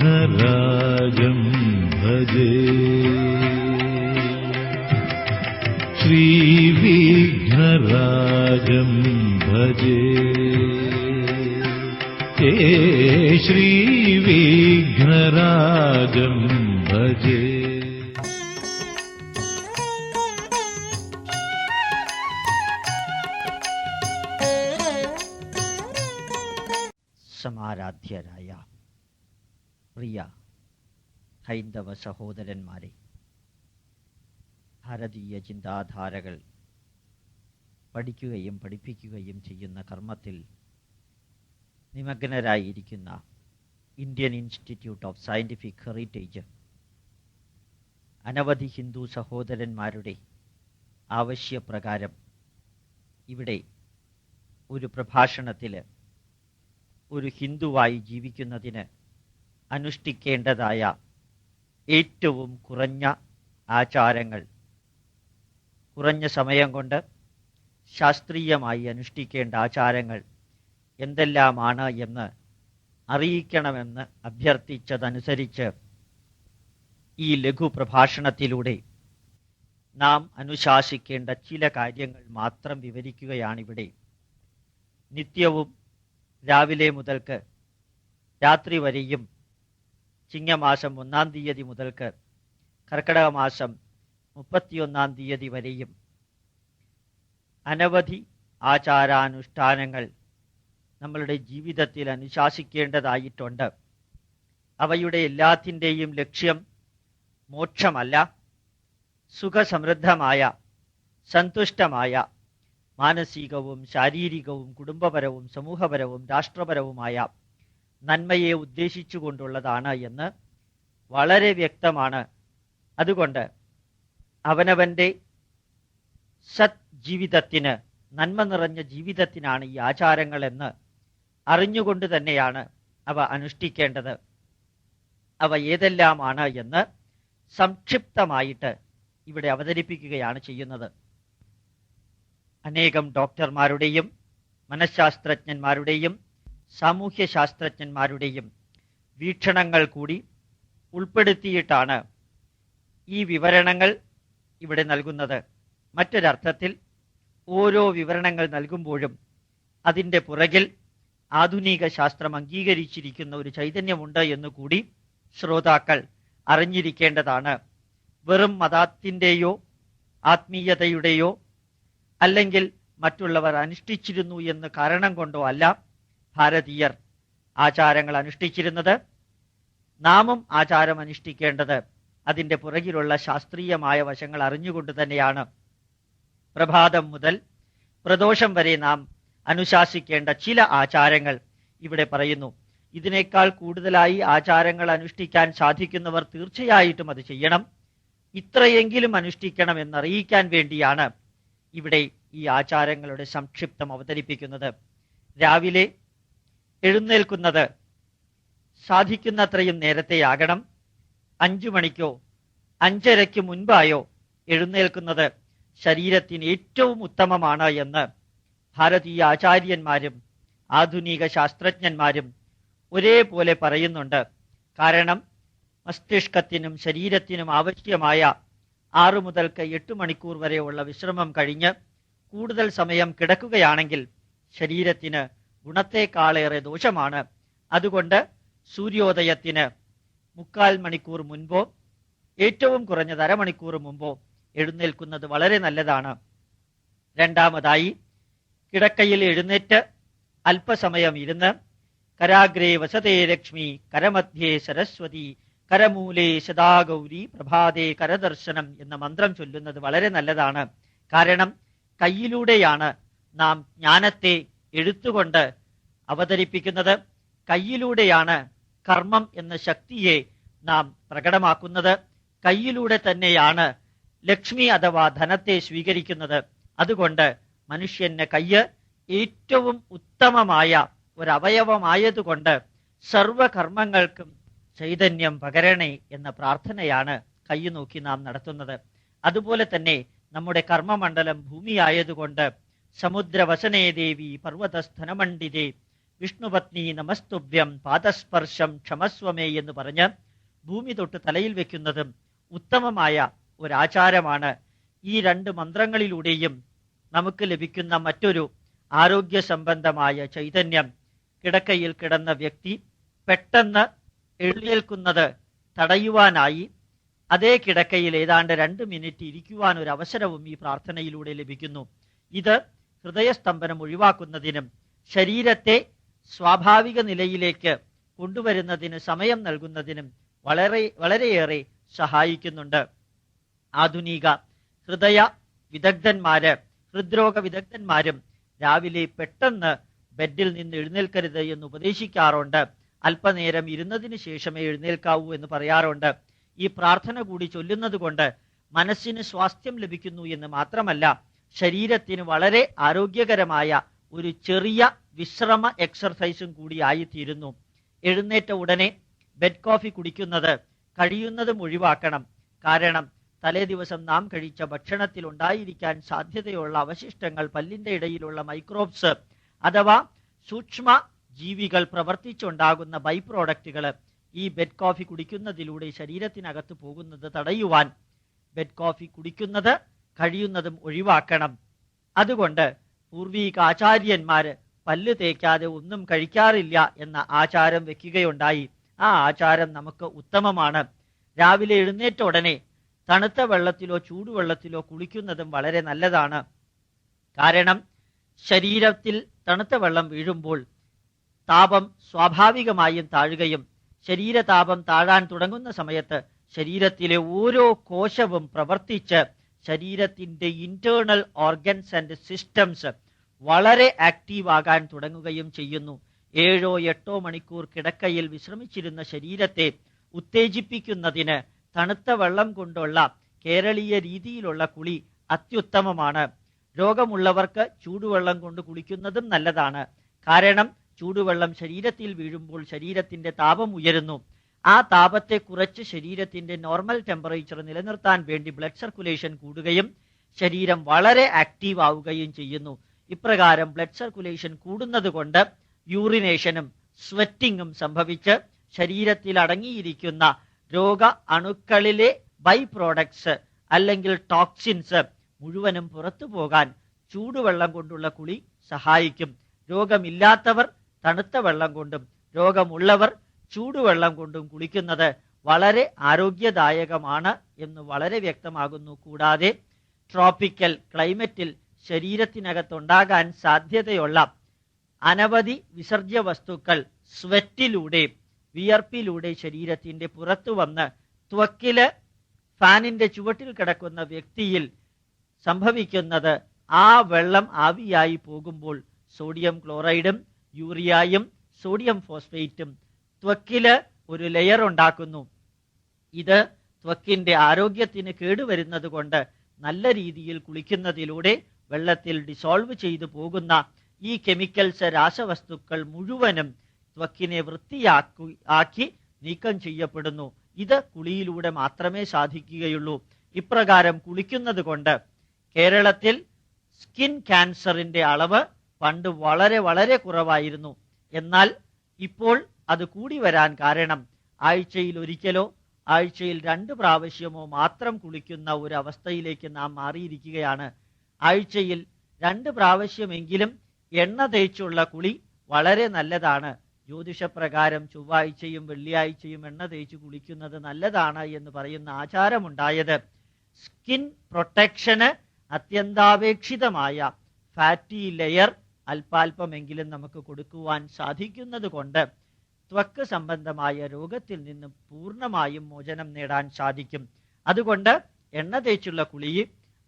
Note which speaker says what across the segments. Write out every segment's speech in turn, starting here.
Speaker 1: ശ്രീവിഘ്നരാജം ഭജേ ശ്രീവിഘ്നരാജം ഭജേ ശ്രീവിഘ്നരാജം ഭജേ.
Speaker 2: സമാരാധ്യരായ പ്രിയ ഹൈന്ദവ സഹോദരന്മാരെ, ഭാരതീയ ചിന്താധാരകൾ പഠിക്കുകയും പഠിപ്പിക്കുകയും ചെയ്യുന്ന കർമ്മത്തിൽ നിമഗ്നരായിരിക്കുന്ന Indian Institute of Scientific Heritage അനവധി ഹിന്ദു സഹോദരന്മാരുടെ ആവശ്യപ്രകാരം ഇവിടെ ഒരു പ്രഭാഷണത്തിൽ ഒരു ഹിന്ദുവായി ജീവിക്കുന്നതിന് അനുഷ്ഠിക്കേണ്ടതായ ഏറ്റവും കുറഞ്ഞ ആചാരങ്ങൾ, കുറഞ്ഞ സമയം കൊണ്ട് ശാസ്ത്രീയമായി അനുഷ്ഠിക്കേണ്ട ആചാരങ്ങൾ എന്തെല്ലാമാണ് എന്ന് അറിയിക്കണമെന്ന് അഭ്യർത്ഥിച്ചതനുസരിച്ച് ഈ ലഘു പ്രഭാഷണത്തിലൂടെ നാം അനുശാസിക്കേണ്ട ചില കാര്യങ്ങൾ മാത്രം വിവരിക്കുകയാണിവിടെ. നിത്യവും രാവിലെ മുതൽക്ക് രാത്രി വരെയും ചിങ്ങമാസം 1-ാം തീയതി മുതൽക്ക് കർക്കിടക മാസം 31-ാം തീയതി വരെയും അനവധി ആചാരാനുഷ്ഠാനങ്ങൾ നമ്മളുടെ ജീവിതത്തിൽ അനുശാസിക്കേണ്ടതായിട്ടുണ്ട്. അവയുടെ എല്ലാത്തിൻ്റെയും ലക്ഷ്യം മോക്ഷമല്ല, സുഖസമൃദ്ധമായ സന്തുഷ്ടമായ മാനസികവും ശാരീരികവും കുടുംബപരവും സമൂഹപരവും രാഷ്ട്രപരവുമായ നന്മയെ ഉദ്ദേശിച്ചുകൊണ്ടുള്ളതാണ് എന്ന് വളരെ വ്യക്തമാണ്. അതുകൊണ്ട് അവനവൻ്റെ സജ്ജീവിതത്തിന്, നന്മ നിറഞ്ഞ ജീവിതത്തിനാണ് ഈ ആചാരങ്ങളെന്ന് അറിഞ്ഞുകൊണ്ട് തന്നെയാണ് അവ അനുഷ്ഠിക്കേണ്ടത്. അവ ഏതെല്ലാമാണ് എന്ന് സംക്ഷിപ്തമായിട്ട് ഇവിടെ അവതരിപ്പിക്കുകയാണ് ചെയ്യുന്നത്. അനേകം ഡോക്ടർമാരുടെയും മനഃശാസ്ത്രജ്ഞന്മാരുടെയും സാമൂഹ്യ ശാസ്ത്രജ്ഞന്മാരുടെയും വീക്ഷണങ്ങൾ കൂടി ഉൾപ്പെടുത്തിയിട്ടാണ് ഈ വിവരണങ്ങൾ ഇവിടെ നൽകുന്നത്. മറ്റൊരർത്ഥത്തിൽ ഓരോ വിവരണങ്ങൾ നൽകുമ്പോഴും അതിൻ്റെ പുറകിൽ ആധുനിക ശാസ്ത്രം അംഗീകരിച്ചിരിക്കുന്ന ഒരു ചൈതന്യമുണ്ട് എന്നുകൂടി ശ്രോതാക്കൾ അറിഞ്ഞിരിക്കേണ്ടതാണ്. വെറും മതത്തിൻ്റെയോ ആത്മീയതയുടെയോ അല്ലെങ്കിൽ മറ്റുള്ളവർ അനുഷ്ഠിച്ചിരുന്നു എന്ന് കാരണം കൊണ്ടോ അല്ല ഭാരതീയർ ആചാരങ്ങൾ അനുഷ്ഠിച്ചിരുന്നത്. നാമും ആചാരം അനുഷ്ഠിക്കേണ്ടത് അതിൻ്റെ പുറകിലുള്ള ശാസ്ത്രീയമായ വശങ്ങൾ അറിഞ്ഞുകൊണ്ട് തന്നെയാണ്. പ്രഭാതം മുതൽ പ്രദോഷം വരെ നാം അനുശാസിക്കേണ്ട ചില ആചാരങ്ങൾ ഇവിടെ പറയുന്നു. ഇതിനേക്കാൾ കൂടുതലായി ആചാരങ്ങൾ അനുഷ്ഠിക്കാൻ സാധിക്കുന്നവർ തീർച്ചയായിട്ടും അത് ചെയ്യണം. ഇത്രയെങ്കിലും അനുഷ്ഠിക്കണം എന്നറിയിക്കാൻ വേണ്ടിയാണ് ഇവിടെ ഈ ആചാരങ്ങളുടെ സംക്ഷിപ്തം അവതരിപ്പിക്കുന്നത്. രാവിലെ എഴുന്നേൽക്കുന്നത് സാധിക്കുന്നത്രയും നേരത്തെയാകണം. 5 മണിക്കോ 5:30 മുൻപായോ എഴുന്നേൽക്കുന്നത് ശരീരത്തിന് ഏറ്റവും ഉത്തമമാണ് എന്ന് ഭാരതീയ ആചാര്യന്മാരും ആധുനിക ശാസ്ത്രജ്ഞന്മാരും ഒരേപോലെ പറയുന്നുണ്ട്. കാരണം മസ്തിഷ്കത്തിനും ശരീരത്തിനും ആവശ്യമായ 6 മുതൽക്ക് 8 മണിക്കൂർ വരെയുള്ള വിശ്രമം കഴിഞ്ഞ് കൂടുതൽ സമയം കിടക്കുകയാണെങ്കിൽ ശരീരത്തിന് ഗുണത്തെക്കാളേറെ ദോഷമാണ്. അതുകൊണ്ട് സൂര്യോദയത്തിന് 3/4 മണിക്കൂർ മുൻപോ ഏറ്റവും കുറഞ്ഞത് അരമണിക്കൂർ മുമ്പോ എഴുന്നേൽക്കുന്നത് വളരെ നല്ലതാണ്. രണ്ടാമതായി, കിടക്കയിൽ എഴുന്നേറ്റ് അല്പസമയം ഇരുന്ന് കരാഗ്രേ വസതേ ലക്ഷ്മി കരമധ്യേ സരസ്വതി കരമൂലേ സദാഗൗരി പ്രഭാതേ കരദർശനം എന്ന മന്ത്രം ചൊല്ലുന്നത് വളരെ നല്ലതാണ്. കാരണം കയ്യിലൂടെയാണ് നാം ജ്ഞാനത്തെ എഴുത്തുകൊണ്ട് അവതരിപ്പിക്കുന്നത്. കയ്യിലൂടെയാണ് കർമ്മം എന്ന ശക്തിയെ നാം പ്രകടമാക്കുന്നത്. കയ്യിലൂടെ തന്നെയാണ് ലക്ഷ്മി അഥവാ ധനത്തെ സ്വീകരിക്കുന്നത്. അതുകൊണ്ട് മനുഷ്യന്റെ കയ്യ് ഏറ്റവും ഉത്തമമായ ഒരവയവമായതുകൊണ്ട് സർവകർമ്മങ്ങൾക്കും ചൈതന്യം പകരണേ എന്ന പ്രാർത്ഥനയാണ് കയ്യു നോക്കി നാം നടത്തുന്നത്. അതുപോലെ തന്നെ നമ്മുടെ കർമ്മമണ്ഡലം ഭൂമിയായതുകൊണ്ട് സമുദ്രവസനേ ദേവി പർവ്വതസ്ഥനമണ്ഡിതേ വിഷ്ണുപത്നി നമസ്തുഭ്യം പാദസ്പർശം ക്ഷമസ്വമേ എന്ന് പറഞ്ഞ് ഭൂമി തൊട്ട് തലയിൽ വെക്കുന്നതും ഉത്തമമായ ഒരാചാരമാണ്. ഈ രണ്ട് മന്ത്രങ്ങളിലൂടെയും നമുക്ക് ലഭിക്കുന്ന മറ്റൊരു ആരോഗ്യ സംബന്ധമായ ചൈതന്യം, കിടക്കയിൽ കിടന്ന വ്യക്തി പെട്ടെന്ന് എഴുന്നേൽക്കുന്നത് തടയുവാനായി അതേ കിടക്കയിൽ ഏതാണ്ട് 2 മിനിറ്റ് ഇരിക്കുവാൻ ഒരു അവസരവും ഈ പ്രാർത്ഥനയിലൂടെ ലഭിക്കുന്നു. ഇത് ഹൃദയസ്തംഭനം ഒഴിവാക്കുന്നതിനും ശരീരത്തെ സ്വാഭാവിക നിലയിലേക്ക് കൊണ്ടുവരുന്നതിന് സമയം നൽകുന്നതിനും വളരെയേറെ സഹായിക്കുന്നുണ്ട്. ആധുനിക ഹൃദയ വിദഗ്ധന്മാര്, ഹൃദ്രോഗ വിദഗ്ധന്മാരും രാവിലെ പെട്ടെന്ന് ബെഡിൽ നിന്ന് എഴുന്നേൽക്കരുത് എന്ന് ഉപദേശിക്കാറുണ്ട്. അല്പനേരം ഇരുന്നതിന് ശേഷമേ എഴുന്നേൽക്കാവൂ എന്ന് പറയാറുണ്ട്. ഈ പ്രാർത്ഥന കൂടി ചൊല്ലുന്നത് കൊണ്ട് മനസ്സിന് സ്വാസ്ഥ്യം ലഭിക്കുന്നു എന്ന് മാത്രമല്ല, ശരീരത്തിന് വളരെ ആരോഗ്യകരമായ ഒരു ചെറിയ വിശ്രമ എക്സർസൈസും കൂടി ആയിത്തീരുന്നു. എഴുന്നേറ്റ ഉടനെ ബെഡ് കോഫി കുടിക്കുന്നത് കഴിയുന്നതും ഒഴിവാക്കണം. കാരണം തലേ ദിവസം നാം കഴിച്ച ഭക്ഷണത്തിൽ ഉണ്ടായിരിക്കാൻ സാധ്യതയുള്ള അവശിഷ്ടങ്ങൾ, പല്ലിന്റെ ഇടയിലുള്ള മൈക്രോബ്സ് അഥവാ സൂക്ഷ്മ ജീവികൾ പ്രവർത്തിച്ചുണ്ടാകുന്ന ബൈ പ്രോഡക്റ്റുകൾ ഈ ബെഡ് കോഫി കുടിക്കുന്നതിലൂടെ ശരീരത്തിനകത്ത് പോകുന്നത് തടയുവാൻ ബെഡ് കോഫി കുടിക്കുന്നത് കഴിയുന്നതും ഒഴിവാക്കണം. അതുകൊണ്ട് പൂർവീക ആചാര്യന്മാര് പല്ല് തേക്കാതെ ഒന്നും കഴിക്കാറില്ല എന്ന ആചാരം വെക്കുകയുണ്ടായി. ആ ആചാരം നമുക്ക് ഉത്തമമാണ്. രാവിലെ എഴുന്നേറ്റ ഉടനെ തണുത്ത വെള്ളത്തിലോ ചൂടുവെള്ളത്തിലോ കുളിക്കുന്നതും വളരെ നല്ലതാണ്. കാരണം ശരീരത്തിൽ തണുത്ത വെള്ളം വീഴുമ്പോൾ താപം സ്വാഭാവികമായും താഴുകയും ശരീരതാപം താഴാൻ തുടങ്ങുന്ന സമയത്ത് ശരീരത്തിലെ ഓരോ കോശവും പ്രവർത്തിച്ച് ശരീരത്തിന്റെ ഇന്റേണൽ ഓർഗൻസ് ആൻഡ് സിസ്റ്റംസ് വളരെ ആക്റ്റീവ് ആകാൻ തുടങ്ങുകയും ചെയ്യുന്നു. 7-8 മണിക്കൂർ കിടക്കയിൽ വിശ്രമിച്ചിരുന്ന ശരീരത്തെ ഉത്തേജിപ്പിക്കുന്നതിന് തണുത്ത വെള്ളം കൊണ്ടുള്ള കേരളീയ രീതിയിലുള്ള കുളി അത്യുത്തമമാണ്. രോഗമുള്ളവർക്ക് ചൂടുവെള്ളം കൊണ്ട് കുളിക്കുന്നതും നല്ലതാണ്. കാരണം ചൂടുവെള്ളം ശരീരത്തിൽ വീഴുമ്പോൾ ശരീരത്തിന്റെ താപം ഉയരുന്നു. ആ താപത്തെ കുറച്ച് ശരീരത്തിന്റെ നോർമൽ ടെമ്പറേച്ചർ നിലനിർത്താൻ വേണ്ടി ബ്ലഡ് സർക്കുലേഷൻ കൂടുകയും ശരീരം വളരെ ആക്റ്റീവ് ആവുകയും ചെയ്യുന്നു. ഇപ്രകാരം ബ്ലഡ് സർക്കുലേഷൻ കൂടുന്നത് കൊണ്ട് യൂറിനേഷനും സ്വെറ്റിങ്ങും സംഭവിച്ച് ശരീരത്തിൽ അടങ്ങിയിരിക്കുന്ന രോഗ അണുക്കളിലെ ബൈ പ്രോഡക്ട്സ് അല്ലെങ്കിൽ ടോക്സിൻസ് മുഴുവനും പുറത്തു പോകാൻ ചൂടുവെള്ളം കൊണ്ടുള്ള കുളി സഹായിക്കും. രോഗമില്ലാത്തവർ തണുത്ത വെള്ളം കൊണ്ടും രോഗമുള്ളവർ ചൂടുവെള്ളം കൊണ്ടും കുളിക്കുന്നത് വളരെ ആരോഗ്യദായകമാണ് എന്ന് വളരെ വ്യക്തമാകുന്നു. കൂടാതെ ട്രോപ്പിക്കൽ ക്ലൈമറ്റിൽ ശരീരത്തിനകത്തുണ്ടാകാൻ സാധ്യതയുള്ള അനവധി വിസർജ്യ വസ്തുക്കൾ സ്വെറ്റിലൂടെ, വിയർപ്പിലൂടെ ശരീരത്തിന്റെ പുറത്തു വന്ന് ത്വക്കില് ഫാനിന്റെ ചുവട്ടിൽ കിടക്കുന്ന വ്യക്തിയിൽ സംഭവിക്കുന്നത് ആ വെള്ളം ആവിയായി പോകുമ്പോൾ സോഡിയം ക്ലോറൈഡും യൂറിയയും സോഡിയം ഫോസ്ഫേറ്റും ത്വക്കില് ഒരു ലെയർ ഉണ്ടാക്കുന്നു. ഇത് ത്വക്കിന്റെ ആരോഗ്യത്തിന് കേടുവരുന്നത് കൊണ്ട് നല്ല രീതിയിൽ കുളിക്കുന്നതിലൂടെ വെള്ളത്തിൽ ഡിസോൾവ് ചെയ്തു പോകുന്ന ഈ കെമിക്കൽസ്, രാസവസ്തുക്കൾ മുഴുവനും ത്വക്കിനെ വൃത്തിയാക്കി നീക്കം ചെയ്യപ്പെടുന്നു. ഇത് കുളിയിലൂടെ മാത്രമേ സാധിക്കുകയുള്ളൂ. ഇപ്രകാരം കുളിക്കുന്നത് കൊണ്ട് കേരളത്തിൽ സ്കിൻ ക്യാൻസറിന്റെ അളവ് പണ്ട് വളരെ വളരെ കുറവായിരുന്നു. എന്നാൽ ഇപ്പോൾ അത് കൂടി വരാൻ കാരണം ആഴ്ചയിൽ ഒരിക്കലോ ആഴ്ചയിൽ 2 പ്രാവശ്യമോ മാത്രം കുളിക്കുന്ന ഒരു അവസ്ഥയിലേക്ക് നാം മാറിയിരിക്കുകയാണ്. ആഴ്ചയിൽ 2 പ്രാവശ്യമെങ്കിലും എണ്ണ തേച്ചുള്ള കുളി വളരെ നല്ലതാണ്. ജ്യോതിഷപ്രകാരം ചൊവ്വാഴ്ചയും വെള്ളിയാഴ്ചയും എണ്ണ തേച്ച് കുളിക്കുന്നത് നല്ലതാണ് എന്ന് പറയുന്ന ആചാരമുണ്ടായത് സ്കിൻ പ്രൊട്ടക്ഷന് അത്യന്താപേക്ഷിതമായ ഫാറ്റി ലെയർ അല്പാൽപമെങ്കിലും നമുക്ക് കൊടുക്കുവാൻ സാധിക്കുന്നത് കൊണ്ട് ത്വക്ക് സംബന്ധമായ രോഗത്തിൽ നിന്ന് പൂർണ്ണമായും മോചനം നേടാൻ സാധിക്കും. അതുകൊണ്ട് എണ്ണ തേച്ചുള്ള കുളി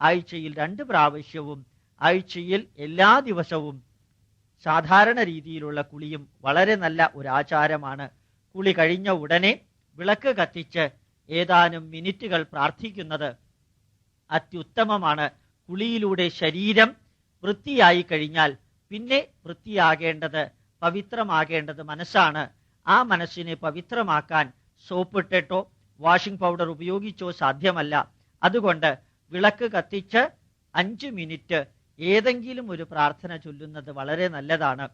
Speaker 2: ആഴ്ചയിൽ 2 പ്രാവശ്യവും ആഴ്ചയിൽ എല്ലാ ദിവസവും സാധാരണ രീതിയിലുള്ള കുളിയും വളരെ നല്ല ഒരു ആചാരമാണ്. കുളി കഴിഞ്ഞ ഉടനെ വിളക്ക് കത്തിച്ച് ഏതാനും മിനിറ്റുകൾ പ്രാർത്ഥിക്കുന്നത് അത്യുത്തമമാണ്. കുളിയിലൂടെ ശരീരം വൃത്തിയായി കഴിഞ്ഞാൽ പിന്നെ വൃത്തിയാകേണ്ടത്, പവിത്രമാകേണ്ടത് മനസ്സാണ്. ആ മനസ്സിനെ പവിത്രമാക്കാൻ സോപ്പിട്ടിട്ടോ വാഷിംഗ് പൗഡർ ഉപയോഗിച്ചോ സാധ്യമല്ല. അതുകൊണ്ട് വിളക്ക് കത്തിച്ച് 5 മിനിറ്റ് ഏതെങ്കിലും ഒരു പ്രാർത്ഥന ചൊല്ലുന്നത് വളരെ നല്ലതാണ്.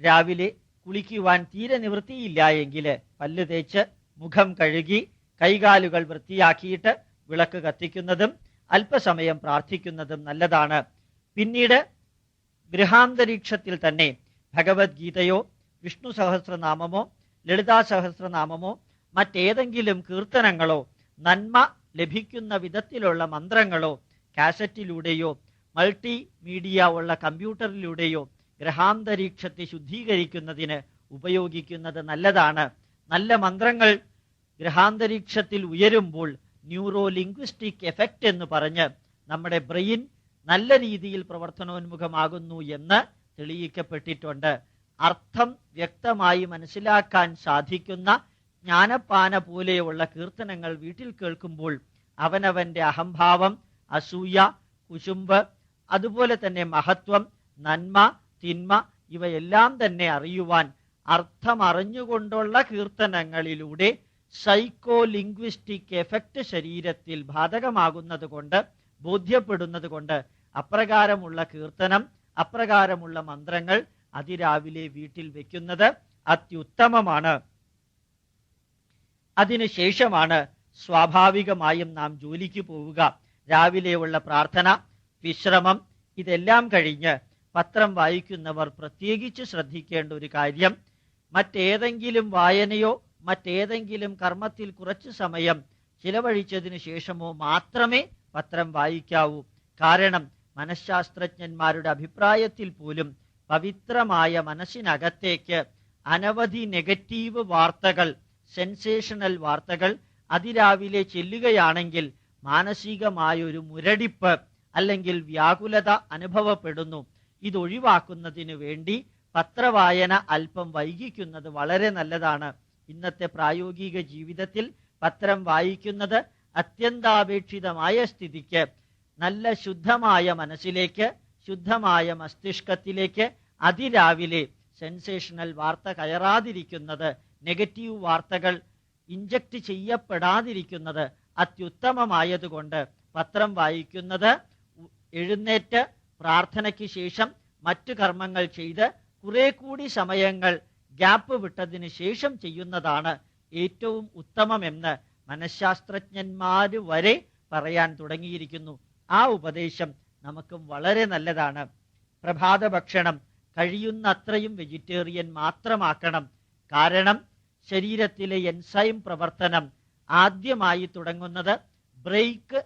Speaker 2: രാവിലെ കുളിക്കുവാൻ തീരെ നിവൃത്തിയില്ല എങ്കിൽ പല്ല് തേച്ച് മുഖം കഴുകി കൈകാലുകൾ വൃത്തിയാക്കിയിട്ട് വിളക്ക് കത്തിക്കുന്നതും അല്പസമയം പ്രാർത്ഥിക്കുന്നതും നല്ലതാണ്. പിന്നീട് ഗൃഹാന്തരീക്ഷത്തിൽ തന്നെ ഭഗവത്ഗീതയോ വിഷ്ണു സഹസ്രനാമമോ ലളിതാ സഹസ്രനാമമോ മറ്റേതെങ്കിലും കീർത്തനങ്ങളോ നന്മ ലഭിക്കുന്ന വിധത്തിലുള്ള മന്ത്രങ്ങളോ കാസറ്റിലൂടെയോ മൾട്ടി മീഡിയ ഉള്ള കമ്പ്യൂട്ടറിലൂടെയോ ഗൃഹാന്തരീക്ഷത്തെ ശുദ്ധീകരിക്കുന്നതിന് ഉപയോഗിക്കുന്നത് നല്ലതാണ്. നല്ല മന്ത്രങ്ങൾ ഗൃഹാന്തരീക്ഷത്തിൽ ഉയരുമ്പോൾ ന്യൂറോ ലിംഗ്വിസ്റ്റിക് എഫക്റ്റ് എന്ന് പറഞ്ഞ് നമ്മുടെ ബ്രെയിൻ നല്ല രീതിയിൽ പ്രവർത്തനോന്മുഖമാകുന്നു എന്ന് തെളിയിക്കപ്പെട്ടിട്ടുണ്ട്. അർത്ഥം വ്യക്തമായി മനസ്സിലാക്കാൻ സാധിക്കുന്ന ജ്ഞാനപ്പാന പോലെയുള്ള കീർത്തനങ്ങൾ വീട്ടിൽ കേൾക്കുമ്പോൾ അവനവന്റെ അഹംഭാവം, അസൂയ, കുശുമ്പ്, അതുപോലെ തന്നെ മഹത്വം, നന്മ, തിന്മ ഇവയെല്ലാം തന്നെ അറിയുവാൻ അർത്ഥമറിഞ്ഞുകൊണ്ടുള്ള കീർത്തനങ്ങളിലൂടെ സൈക്കോ ലിംഗ്വിസ്റ്റിക് എഫക്റ്റ് ശരീരത്തിൽ ബാധകമാകുന്നത് കൊണ്ട്, ബോധ്യപ്പെടുന്നത് കൊണ്ട് അപ്രകാരമുള്ള കീർത്തനം, അപ്രകാരമുള്ള മന്ത്രങ്ങൾ അതിരാവിലെ വീട്ടിൽ വെക്കുന്നത് അത്യുത്തമമാണ്. അതിനുശേഷമാണ് സ്വാഭാവികമായും നാം ജോലിക്ക് പോവുക. രാവിലെയുള്ള പ്രാർത്ഥന, വിശ്രമം ഇതെല്ലാം കഴിഞ്ഞ് പത്രം വായിക്കുന്നവർ പ്രത്യേകിച്ച് ശ്രദ്ധിക്കേണ്ട ഒരു കാര്യം, മറ്റേതെങ്കിലും വായനയോ മറ്റേതെങ്കിലും കർമ്മത്തിൽ കുറച്ചു സമയം ചിലവഴിച്ചതിന് ശേഷമോ മാത്രമേ പത്രം വായിക്കാവൂ. കാരണം മനഃശാസ്ത്രജ്ഞന്മാരുടെ അഭിപ്രായത്തിൽ പോലും പവിത്രമായ മനസ്സിനകത്തേക്ക് അനവധി നെഗറ്റീവ് വാർത്തകൾ, സെൻസേഷണൽ വാർത്തകൾ അതിരാവിലെ ചെല്ലുകയാണെങ്കിൽ മാനസികമായൊരു മുരടിപ്പ് അല്ലെങ്കിൽ വ്യാകുലത അനുഭവപ്പെടുന്നു. ഇതൊഴിവാക്കുന്നതിനു വേണ്ടി പത്രവായന അല്പം വൈകിക്കുന്നത് വളരെ നല്ലതാണ്. ഇന്നത്തെ പ്രായോഗിക ജീവിതത്തിൽ പത്രം വായിക്കുന്നത് അത്യന്താപേക്ഷിതമായ സ്ഥിതിക്ക് നല്ല ശുദ്ധമായ മനസ്സിലേക്ക്, ശുദ്ധമായ മസ്തിഷ്കത്തിലേക്ക് അതിരാവിലെ സെൻസേഷണൽ വാർത്ത കയറാതിരിക്കുന്നത്, നെഗറ്റീവ് വാർത്തകൾ ഇഞ്ചക്ട് ചെയ്യപ്പെടാതിരിക്കുന്നത് അത്യുത്തമമായതുകൊണ്ട് പത്രം വായിക്കുന്നത് എഴുന്നേറ്റ് പ്രാർത്ഥനയ്ക്ക് ശേഷം മറ്റു കർമ്മങ്ങൾ ചെയ്ത് കുറെ കൂടി സമയങ്ങൾ ഗ്യാപ്പ് വിട്ടതിന് ശേഷം ചെയ്യുന്നതാണ് ഏറ്റവും ഉത്തമമെന്ന് മനഃശാസ്ത്രജ്ഞന്മാര് വരെ പറയാൻ തുടങ്ങിയിരിക്കുന്നു. ആ ഉപദേശം നമുക്കും വളരെ നല്ലതാണ്. പ്രഭാത ഭക്ഷണം കഴിയുന്നത്രയും വെജിറ്റേറിയൻ മാത്രമാക്കണം. കാരണം ശരീരത്തിലെ എൻസൈം പ്രവർത്തനം ആദ്യമായി തുടങ്ങുന്നത് break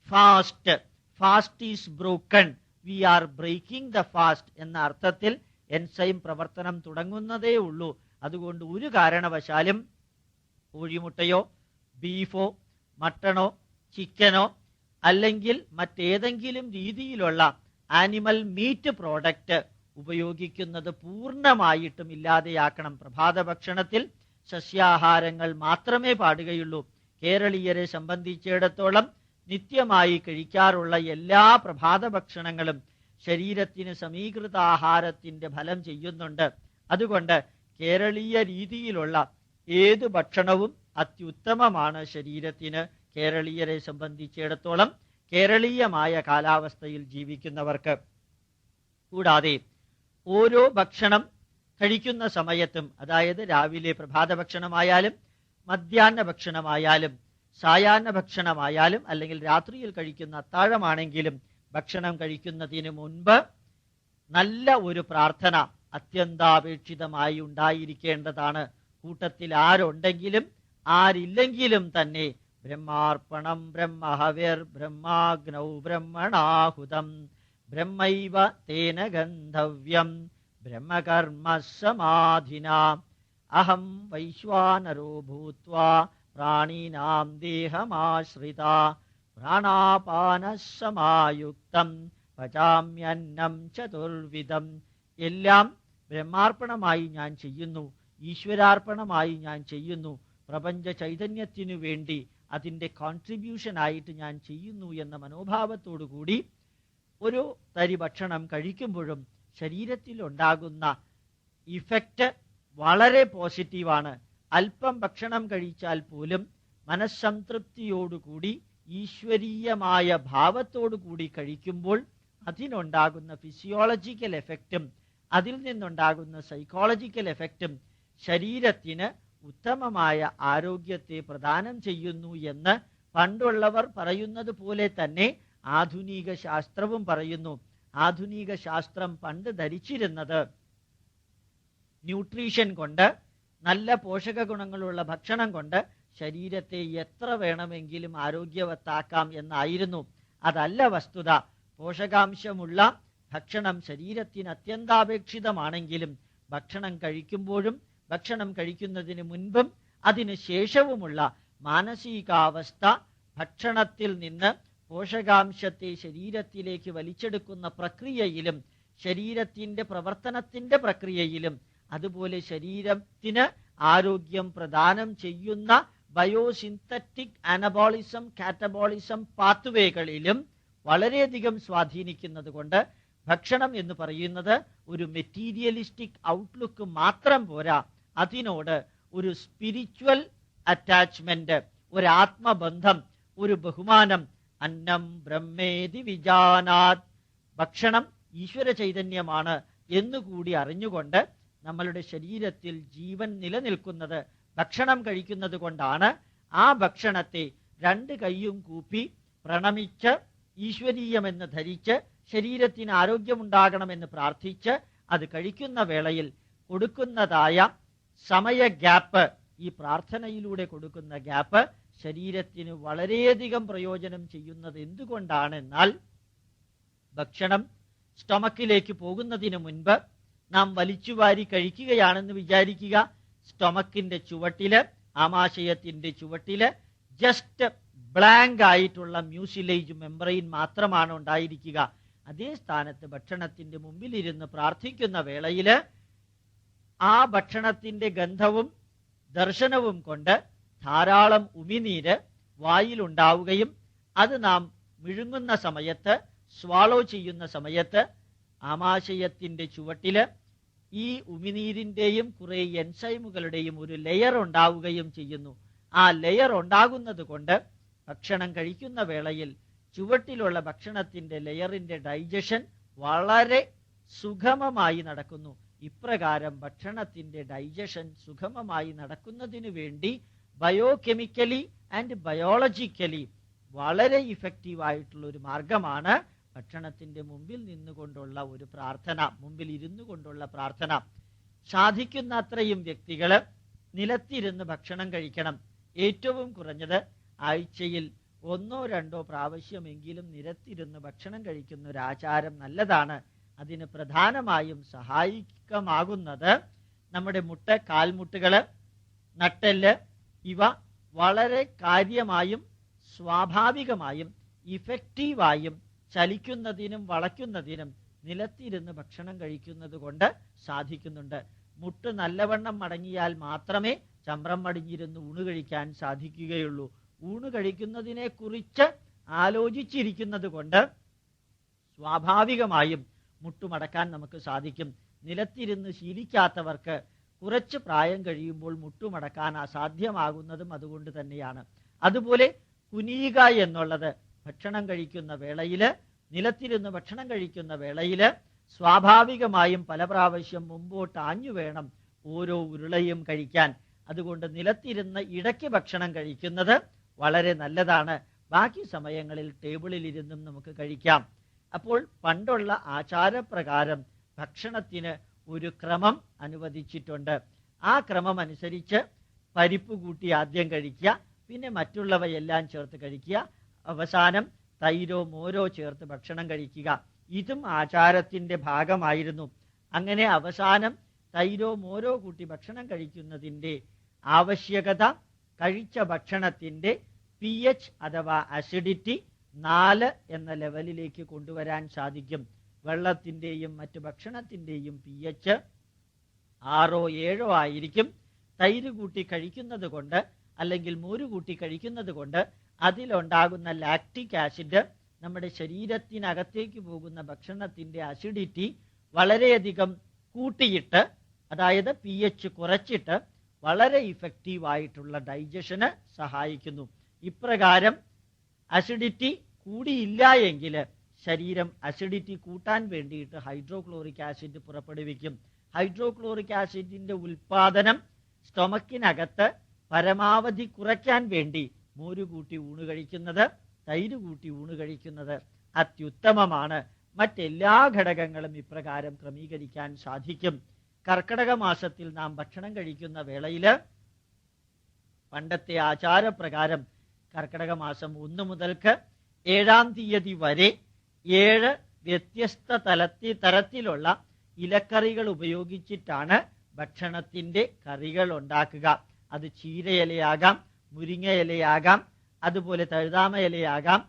Speaker 2: fast, fast is broken, we are breaking the fast എന്ന അർത്ഥത്തിൽ എൻസൈം പ്രവർത്തനം തുടങ്ങുന്നതേ ഉള്ളൂ. അതുകൊണ്ട് ഒരു കാരണവശാലും കോഴിമുട്ടയോ ബീഫോ മട്ടണോ ചിക്കനോ അല്ലെങ്കിൽ മറ്റേതെങ്കിലും രീതിയിലുള്ള ആനിമൽ മീറ്റ് പ്രോഡക്റ്റ് ഉപയോഗിക്കുന്നത് പൂർണ്ണമായിട്ടും ഇല്ലാതെയാക്കണം. പ്രഭാത ഭക്ഷണത്തിൽ സസ്യാഹാരങ്ങൾ മാത്രമേ പാടുകയുള്ളൂ. കേരളീയരെ സംബന്ധിച്ചിടത്തോളം നിത്യമായി കഴിക്കാറുള്ള എല്ലാ പ്രഭാത ഭക്ഷണങ്ങളും ശരീരത്തിന് സമീകൃത ആഹാരത്തിന്റെ ഫലം ചെയ്യുന്നുണ്ട്. അതുകൊണ്ട് കേരളീയ രീതിയിലുള്ള ഏത് ഭക്ഷണവും അത്യുത്തമമാണ് ശരീരത്തിന്. കേരളീയരെ സംബന്ധിച്ചിടത്തോളം കേരളീയമായ കാലാവസ്ഥയിൽ ജീവിക്കുന്നവർക്ക്. കൂടാതെ ഓരോ ഭക്ഷണം കഴിക്കുന്ന സമയത്തും, അതായത് രാവിലെ പ്രഭാത ഭക്ഷണമായാലും മധ്യാഹ്ന ഭക്ഷണമായാലും സായാഹ്ന ഭക്ഷണമായാലും അല്ലെങ്കിൽ രാത്രിയിൽ കഴിക്കുന്ന അത്താഴമാണെങ്കിലും ഭക്ഷണം കഴിക്കുന്നതിന് മുൻപ് നല്ല ഒരു പ്രാർത്ഥന അത്യന്താപേക്ഷിതമായി ഉണ്ടായിരിക്കേണ്ടതാണ്. കൂട്ടത്തിൽ ആരുണ്ടെങ്കിലും ആരില്ലെങ്കിലും തന്നെ ബ്രഹ്മാർപ്പണം ബ്രഹ്മഹവിർ ബ്രഹ്മാഗ്നൗ ബ്രഹ്മണാഹുതം ബ്രഹ്മൈവ തേന ഗന്ധവ്യം ബ്രഹ്മകർമ്മ സമാധിന അഹം വൈശ്വാനരോ ഭൂത്വാ പ്രാണീനാം ദേഹമാശ്രിത പ്രാണാപാനസമായുക്തം പചാമ്യന്നം ചതുർവിധം. എല്ലാം ബ്രഹ്മാർപ്പണമായി ഞാൻ ചെയ്യുന്നു, ഈശ്വരാർപ്പണമായി ഞാൻ ചെയ്യുന്നു. പ്രപഞ്ച ചൈതന്യത്തിനു വേണ്ടി അതിൻ്റെ കോൺട്രിബ്യൂഷനായിട്ട് ഞാൻ ചെയ്യുന്നു എന്ന മനോഭാവത്തോടു കൂടി ഒരു തരി ഭക്ഷണം കഴിക്കുമ്പോഴും ശരീരത്തിൽ ഉണ്ടാകുന്ന ഇഫക്റ്റ് വളരെ പോസിറ്റീവാണ്. അല്പം ഭക്ഷണം കഴിച്ചാൽ പോലും മനസ്സംതൃപ്തിയോടുകൂടി ഈശ്വരീയമായ ഭാവത്തോടുകൂടി കഴിക്കുമ്പോൾ അതിനുണ്ടാകുന്ന ഫിസിയോളജിക്കൽ എഫക്റ്റും അതിൽ നിന്നുണ്ടാകുന്ന സൈക്കോളജിക്കൽ എഫക്റ്റും ശരീരത്തിന് ഉത്തമമായ ആരോഗ്യത്തെ പ്രദാനം ചെയ്യുന്നു എന്ന് പണ്ടുള്ളവർ പറയുന്നത് പോലെ തന്നെ ആധുനിക ശാസ്ത്രവും പറയുന്നു. ആധുനിക ശാസ്ത്രം പണ്ട് ധരിച്ചിരുന്നത് ന്യൂട്രീഷൻ കൊണ്ട്, നല്ല പോഷക ഗുണങ്ങളുള്ള ഭക്ഷണം കൊണ്ട് ശരീരത്തെ എത്ര വേണമെങ്കിലും ആരോഗ്യവത്താക്കാം എന്നായിരുന്നു. അതല്ല വസ്തുത. പോഷകാംശമുള്ള ഭക്ഷണം ശരീരത്തിന് അത്യന്താപേക്ഷിതമാണെങ്കിലും ഭക്ഷണം കഴിക്കുമ്പോഴും ഭക്ഷണം കഴിക്കുന്നതിന് മുൻപും അതിന് ശേഷവുമുള്ള മാനസികാവസ്ഥ, ഭക്ഷണത്തിൽ നിന്ന് പോഷകാംശത്തെ ശരീരത്തിലേക്ക് വലിച്ചെടുക്കുന്ന പ്രക്രിയയിലും ശരീരത്തിൻ്റെ പ്രവർത്തനത്തിൻ്റെ പ്രക്രിയയിലും അതുപോലെ ശരീരത്തിന് ആരോഗ്യം പ്രദാനം ചെയ്യുന്ന ബയോസിന്തറ്റിക് അനബോളിസം, കാറ്റബോളിസം പാത്വേകളിലും വളരെയധികം സ്വാധീനിക്കുന്നത് കൊണ്ട് ഭക്ഷണം എന്ന് പറയുന്നത് ഒരു മെറ്റീരിയലിസ്റ്റിക് ഔട്ട്ലുക്ക് മാത്രം പോരാ, അതിനോട് ഒരു സ്പിരിച്വൽ അറ്റാച്ച്മെന്റ്, ഒരു ആത്മബന്ധം, ഒരു ബഹുമാനം. അന്നം ബ്രഹ്മേതി വിജാനാത്, ഭക്ഷണം ഈശ്വര ചൈതന്യമാണ് എന്നുകൂടി അറിഞ്ഞുകൊണ്ട് നമ്മളുടെ ശരീരത്തിൽ ജീവൻ നിലനിൽക്കുന്നത് ഭക്ഷണം കഴിക്കുന്നത് കൊണ്ടാണ്. ആ ഭക്ഷണത്തെ രണ്ട് കൈയും കൂപ്പി പ്രണമിച്ച് ഈശ്വരീയമെന്ന് ധരിച്ച് ശരീരത്തിന് ആരോഗ്യമുണ്ടാകണമെന്ന് പ്രാർത്ഥിച്ച് അത് കഴിക്കുന്ന വേളയിൽ കൊടുക്കുന്നതായ സമയ ഗ്യാപ്പ്, ഈ പ്രാർത്ഥനയിലൂടെ കൊടുക്കുന്ന ഗ്യാപ്പ് ശരീരത്തിന് വളരെയധികം പ്രയോജനം ചെയ്യുന്നത് എന്തുകൊണ്ടാണെന്നാൽ ഭക്ഷണം സ്റ്റൊമക്കിലേക്ക് പോകുന്നതിന് മുൻപ് നാം വലിച്ചുവാരി കഴിക്കുകയാണെന്ന് വിചാരിക്കുക. സ്റ്റൊമക്കിന്റെ ചുവട്ടില്, ആമാശയത്തിന്റെ ചുവട്ടില് ജസ്റ്റ് ബ്ലാങ്ക് ആയിട്ടുള്ള മ്യൂസിലേജ് മെംബ്രെയിൻ മാത്രമാണ് ഉണ്ടായിരിക്കുക. അതേ സ്ഥാനത്ത് ഭക്ഷണത്തിന്റെ മുമ്പിലിരുന്ന് പ്രാർത്ഥിക്കുന്ന വേളയില് ആ ഭക്ഷണത്തിന്റെ ഗന്ധവും ദർശനവും കൊണ്ട് ധാരാളം ഉമിനീര് വായിലുണ്ടാവുകയും അത് നാം വിഴുങ്ങുന്ന സമയത്ത്, സ്വാളോ ചെയ്യുന്ന സമയത്ത് ആമാശയത്തിന്റെ ചുവട്ടില് ഈ ഉമിനീരിന്റെയും കുറെ എൻസൈമുകളുടെയും ഒരു ലെയർ ഉണ്ടാവുകയും ചെയ്യുന്നു. ആ ലെയർ ഉണ്ടാകുന്നത് കൊണ്ട് ഭക്ഷണം കഴിക്കുന്ന വേളയിൽ ചുവട്ടിലുള്ള ഭക്ഷണത്തിന്റെ ലെയറിന്റെ ഡൈജഷൻ വളരെ സുഗമമായി നടക്കുന്നു. ഇപ്രകാരം ഭക്ഷണത്തിന്റെ ഡൈജഷൻ സുഗമമായി നടക്കുന്നതിന് വേണ്ടി ബയോകെമിക്കലി ആൻഡ് ബയോളജിക്കലി വളരെ ഇഫക്റ്റീവായിട്ടുള്ള ഒരു മാർഗമാണ് ഭക്ഷണത്തിന്റെ മുമ്പിൽ നിന്നുകൊണ്ടുള്ള ഒരു പ്രാർത്ഥന, മുമ്പിൽ ഇരുന്നു കൊണ്ടുള്ള പ്രാർത്ഥന. സാധിക്കുന്ന അത്രയും വ്യക്തികള് നിലത്തിരുന്ന് ഭക്ഷണം കഴിക്കണം. ഏറ്റവും കുറഞ്ഞത് ആഴ്ചയിൽ 1-2 പ്രാവശ്യമെങ്കിലും നിലത്തിരുന്ന് ഭക്ഷണം കഴിക്കുന്ന ഒരു ആചാരം നല്ലതാണ്. അതിന് പ്രധാനമായും സഹായിക്കമാകുന്നത് നമ്മുടെ മുട്ട്, കാൽമുട്ടുകള്, നട്ടെല്ല് ഇവ വളരെ കാര്യമായും സ്വാഭാവികമായും ഇഫക്റ്റീവായും ചലിക്കുന്നതിനും വളയ്ക്കുന്നതിനും നിലത്തിരുന്ന് ഭക്ഷണം കഴിക്കുന്നത് കൊണ്ട് സാധിക്കുന്നുണ്ട്. മുട്ട് നല്ലവണ്ണം മടങ്ങിയാൽ മാത്രമേ ചമ്രം മടിഞ്ഞിരുന്ന് ഊണ് കഴിക്കാൻ സാധിക്കുകയുള്ളൂ. ഊണ് കഴിക്കുന്നതിനെ കുറിച്ച് ആലോചിച്ചിരിക്കുന്നത് കൊണ്ട് സ്വാഭാവികമായും മുട്ടുമടക്കാൻ നമുക്ക് സാധിക്കും. നിലത്തിരുന്ന് ശീലിക്കാത്തവർക്ക് കുറച്ച് പ്രായം കഴിയുമ്പോൾ മുട്ടുമടക്കാൻ അസാധ്യമാകുന്നതും അതുകൊണ്ട് തന്നെയാണ്. അതുപോലെ കുനിയുക എന്നുള്ളത് ഭക്ഷണം കഴിക്കുന്ന വേളയില്, നിലത്തിരുന്ന് ഭക്ഷണം കഴിക്കുന്ന വേളയില് സ്വാഭാവികമായും പല പ്രാവശ്യം മുമ്പോട്ട് ആഞ്ഞു വേണം ഓരോ ഉരുളയും കഴിക്കാൻ. അതുകൊണ്ട് നിലത്തിരുന്ന് ഇടയ്ക്ക് ഭക്ഷണം കഴിക്കുന്നത് വളരെ നല്ലതാണ്. ബാക്കി സമയങ്ങളിൽ ടേബിളിൽ ഇരുന്നും നമുക്ക് കഴിക്കാം. അപ്പോൾ പണ്ടുള്ള ആചാരപ്രകാരം ഭക്ഷണത്തിന് ഒരു ക്രമം അനുവദിച്ചിട്ടുണ്ട്. ആ ക്രമം അനുസരിച്ച് പരിപ്പ് കൂട്ടി ആദ്യം കഴിക്കുക, പിന്നെ മറ്റുള്ളവയെല്ലാം ചേർത്ത് കഴിക്കുക, അവസാനം തൈരോ മോരോ ചേർത്ത് ഭക്ഷണം കഴിക്കുക. ഇതും ആചാരത്തിന്റെ ഭാഗമായിരുന്നു. അങ്ങനെ അവസാനം തൈരോ മോരോ കൂട്ടി ഭക്ഷണം കഴിക്കുന്നതിൻ്റെ ആവശ്യകത കഴിച്ച ഭക്ഷണത്തിന്റെ pH അഥവാ അസിഡിറ്റി 4 എന്ന ലെവലിലേക്ക് കൊണ്ടുവരാൻ സാധിക്കും. വെള്ളത്തിന്റെയും മറ്റു ഭക്ഷണത്തിന്റെയും pH 6-7 ആയിരിക്കും. തൈര് കൂട്ടി കഴിക്കുന്നത് കൊണ്ട് അല്ലെങ്കിൽ മോര് കൂട്ടി കഴിക്കുന്നത് കൊണ്ട് അതിലുണ്ടാകുന്ന ലാക്റ്റിക് ആസിഡ് നമ്മുടെ ശരീരത്തിനകത്തേക്ക് പോകുന്ന ഭക്ഷണത്തിന്റെ അസിഡിറ്റി വളരെയധികം കൂട്ടിയിട്ട്, അതായത് pH കുറച്ചിട്ട് വളരെ ഇഫക്റ്റീവായിട്ടുള്ള ഡൈജഷന് സഹായിക്കുന്നു. ഇപ്രകാരം അസിഡിറ്റി കൂടിയില്ല എങ്കിൽ ശരീരം അസിഡിറ്റി കൂട്ടാൻ വേണ്ടിയിട്ട് ഹൈഡ്രോക്ലോറിക് ആസിഡ് പുറപ്പെടുവിക്കും. ഹൈഡ്രോക്ലോറിക് ആസിഡിന്റെ ഉൽപാദനം സ്റ്റൊമക്കിനകത്ത് പരമാവധി കുറയ്ക്കാൻ വേണ്ടി മോര് കൂട്ടി ഊണ് കഴിക്കുന്നത്, തൈര് കൂട്ടി ഊണ് കഴിക്കുന്നത് അത്യുത്തമമാണ്. മറ്റെല്ലാ ഘടകങ്ങളും ഇപ്രകാരം ക്രമീകരിക്കാൻ സാധിക്കും. കർക്കടക മാസത്തിൽ നാം ഭക്ഷണം കഴിക്കുന്ന വേളയിൽ പണ്ടത്തെ ആചാരപ്രകാരം കർക്കടക മാസം 1 മുതൽക്ക് 7-ാം തീയതി വരെ 7 വ്യത്യസ്ത തരത്തിലുള്ള ഇലക്കറികൾ ഉപയോഗിച്ചിട്ടാണ് ഭക്ഷണത്തിന്റെ കറികൾ ഉണ്ടാക്കുക. അത് ചീരയിലയാകാം, മുരിങ്ങയിലയാകാം, അതുപോലെ തഴുതാമ ഇലയാകാം.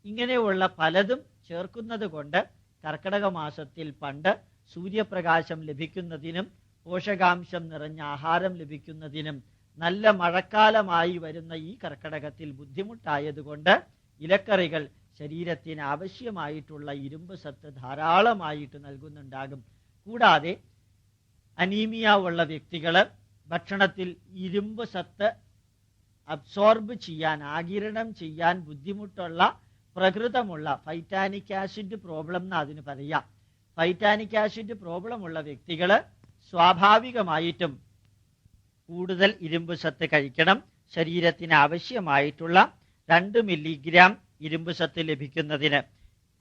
Speaker 2: ഇങ്ങനെയുള്ള പലതും ചേർക്കുന്നത് കൊണ്ട് കർക്കടക മാസത്തിൽ പണ്ട് സൂര്യപ്രകാശം ലഭിക്കുന്നതിനും പോഷകാംശം നിറഞ്ഞ ആഹാരം ലഭിക്കുന്നതിനും നല്ല മഴക്കാലമായി വരുന്ന ഈ കർക്കടകത്തിൽ ബുദ്ധിമുട്ടായതുകൊണ്ട് ഇലക്കറികൾ ശരീരത്തിന് ആവശ്യമായിട്ടുള്ള ഇരുമ്പ് സത്ത് ധാരാളമായിട്ട് നൽകുന്നുണ്ടാകും. കൂടാതെ അനീമിയ ഉള്ള വ്യക്തികൾ ഭക്ഷണത്തിൽ ഇരുമ്പ് സത്ത് അബ്സോർബ് ചെയ്യാൻ, ആഗിരണം ചെയ്യാൻ ബുദ്ധിമുട്ടുള്ള പ്രകൃതമുള്ള ഫൈറ്റാനിക് ആസിഡ് പ്രോബ്ലം എന്ന് അതിന് പറയാം. ഫൈറ്റാനിക് ആസിഡ് പ്രോബ്ലം ഉള്ള വ്യക്തികൾ സ്വാഭാവികമായിട്ടും കൂടുതൽ ഇരുമ്പ് സത്ത് കഴിക്കണം. ശരീരത്തിന് ആവശ്യമായിട്ടുള്ള 2 മില്ലിഗ്രാം ഇരുമ്പ് സത്ത് ലഭിക്കുന്നതിന്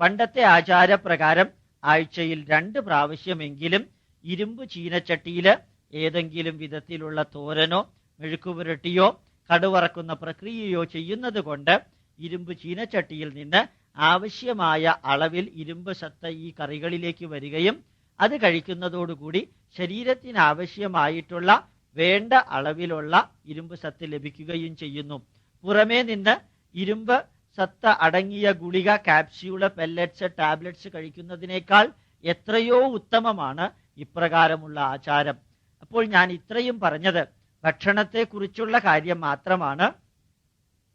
Speaker 2: പണ്ടത്തെ ആചാരപ്രകാരം ആഴ്ചയിൽ 2 പ്രാവശ്യമെങ്കിലും ഇരുമ്പ് ചീനച്ചട്ടിയിൽ ഏതെങ്കിലും വിധത്തിലുള്ള തോരനോ മെഴുക്കുപുരട്ടിയോ കടുവറക്കുന്ന പ്രക്രിയയോ ചെയ്യുന്നത് കൊണ്ട് ഇരുമ്പ് ചീനച്ചട്ടിയിൽ നിന്ന് ആവശ്യമായ അളവിൽ ഇരുമ്പ് സത്ത് ഈ കറികളിലേക്ക് വരികയും അത് കഴിക്കുന്നതോടുകൂടി ശരീരത്തിന് ആവശ്യമായിട്ടുള്ള വേണ്ട അളവിലുള്ള ഇരുമ്പ് സത്ത് ലഭിക്കുകയും ചെയ്യുന്നു. പുറമേ നിന്ന് ഇരുമ്പ് സത്ത് അടങ്ങിയ ഗുളിക, കാപ്സ്യൂള്, പെല്ലറ്റ്സ്, ടാബ്ലറ്റ്സ് കഴിക്കുന്നതിനേക്കാൾ എത്രയോ ഉത്തമമാണ് ഇപ്രകാരമുള്ള ആചാരം. അപ്പോൾ ഞാൻ ഇത്രയും പറഞ്ഞത് ഭക്ഷണത്തെക്കുറിച്ചുള്ള കാര്യം മാത്രമാണ്.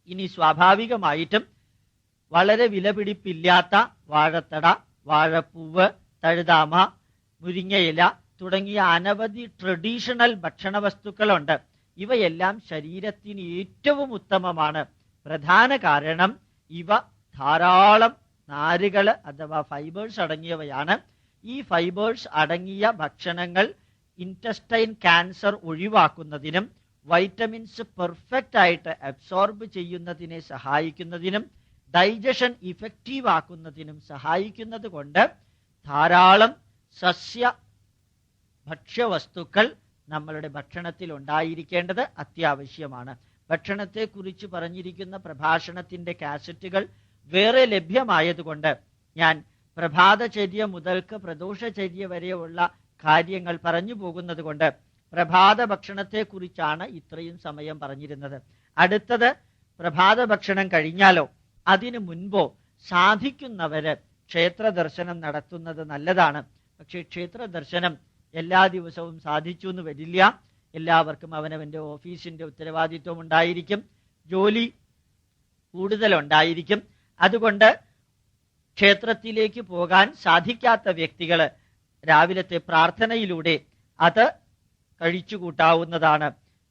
Speaker 2: ഇനി സ്വാഭാവികമായിട്ടും വളരെ വിലപിടിപ്പില്ലാത്ത വാഴത്തട, വാഴപ്പൂവ്, തഴുതാമ, മുരിങ്ങയില തുടങ്ങിയ അനവധി ട്രഡീഷണൽ ഭക്ഷണ വസ്തുക്കളുണ്ട്. ഇവയെല്ലാം ശരീരത്തിന് ഏറ്റവും ഉത്തമമാണ്. പ്രധാന കാരണം ഇവ ധാരാളം നാരുകൾ അഥവാ ഫൈബേഴ്സ് അടങ്ങിയവയാണ്. ഈ ഫൈബേഴ്സ് അടങ്ങിയ ഭക്ഷണങ്ങൾ ഇൻറ്റസ്റ്റൈൻ ക്യാൻസർ ഒഴിവാക്കുന്നതിനും വൈറ്റമിൻസ് പെർഫെക്റ്റ് ആയിട്ട് അബ്സോർബ് ചെയ്യുന്നതിനെ സഹായിക്കുന്നതിനും ഡൈജഷൻ ഇഫക്റ്റീവ് ആക്കുന്നതിനും സഹായിക്കുന്നത് കൊണ്ട് ധാരാളം സസ്യ ഭക്ഷ്യവസ്തുക്കൾ നമ്മളുടെ ഭക്ഷണത്തിൽ ഉണ്ടായിരിക്കേണ്ടത് അത്യാവശ്യമാണ്. ഭക്ഷണത്തെക്കുറിച്ച് പറഞ്ഞിരിക്കുന്ന പ്രഭാഷണത്തിന്റെ കാസറ്റുകൾ വേറെ ലഭ്യമായതുകൊണ്ട് ഞാൻ പ്രഭാതചര്യ മുതൽക്ക് പ്രദോഷചര്യ വരെയുള്ള കാര്യങ്ങൾ പറഞ്ഞു പോകുന്നത് കൊണ്ട് പ്രഭാത ഭക്ഷണത്തെക്കുറിച്ചാണ് ഇത്രയും സമയം പറഞ്ഞിരുന്നത്. അടുത്തത് പ്രഭാത ഭക്ഷണം കഴിഞ്ഞാലോ അതിനു മുൻപോ സാധിക്കുന്നവര് ക്ഷേത്ര ദർശനം നടത്തുന്നത് നല്ലതാണ്. പക്ഷെ ക്ഷേത്ര ദർശനം എല്ലാ ദിവസവും സാധിച്ചു എന്ന് വരില്ല. എല്ലാവർക്കും അവനവന്റെ ഓഫീസിന്റെ ഉത്തരവാദിത്വം ഉണ്ടായിരിക്കും, ജോലി കൂടുതലുണ്ടായിരിക്കും. അതുകൊണ്ട് ക്ഷേത്രത്തിലേക്ക് പോകാൻ സാധിക്കാത്ത വ്യക്തികൾ രാവിലത്തെ പ്രാർത്ഥനയിലൂടെ അത് കഴിച്ചുകൂട്ടാവുന്നതാണ്.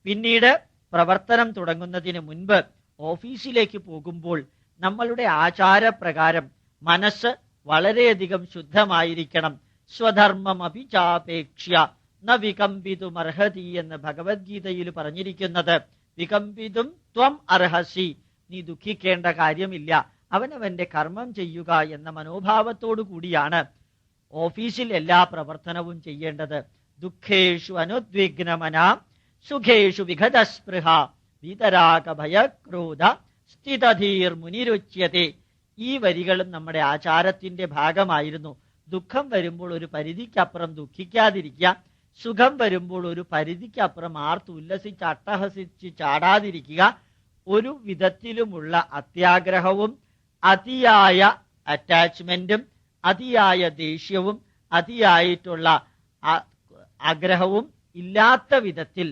Speaker 2: പിന്നീട് പ്രവർത്തനം തുടങ്ങുന്നതിന് മുൻപ് ഓഫീസിലേക്ക് പോകുമ്പോൾ നമ്മളുടെ ആചാരപ്രകാരം മനസ്സ് വളരെയധികം ശുദ്ധമായിരിക്കണം. സ്വധർമ്മം അഭിചാപേക്ഷ്യ ന വികമ്പിതും അർഹതി എന്ന് ഭഗവത്ഗീതയിൽ പറഞ്ഞിരിക്കുന്നത്. വികമ്പിതും ത്വം അർഹസി, നീ ദുഃഖിക്കേണ്ട കാര്യമില്ല, അവനവന്റെ കർമ്മം ചെയ്യുക എന്ന മനോഭാവത്തോടു കൂടിയാണ് ഓഫീസിൽ എല്ലാ പ്രവർത്തനവും ചെയ്യേണ്ടത്. ദുഃഖേഷു അനുദ്വിഗ്നമന സുഖേഷു വിഗതസ്പൃഹ വീതരാഗ ഭയക്രോധ സ്ഥിതധീർ മുനിരുച്യത്തെ. ഈ വരികളും നമ്മുടെ ആചാരത്തിന്റെ ഭാഗമായിരുന്നു. ദുഃഖം വരുമ്പോൾ ഒരു പരിധിക്കപ്പുറം ദുഃഖിക്കാതിരിക്കുക, സുഖം വരുമ്പോൾ ഒരു പരിധിക്കപ്പുറം ആർത്ത് ഉല്ലസിച്ച് അട്ടഹസിച്ച് ചാടാതിരിക്കുക, ഒരു വിധത്തിലുമുള്ള അത്യാഗ്രഹവും അതിയായ അറ്റാച്ച്മെന്റും അതിയായ ദേഷ്യവും അതിയായിട്ടുള്ള ആഗ്രഹവും ഇല്ലാത്ത വിധത്തിൽ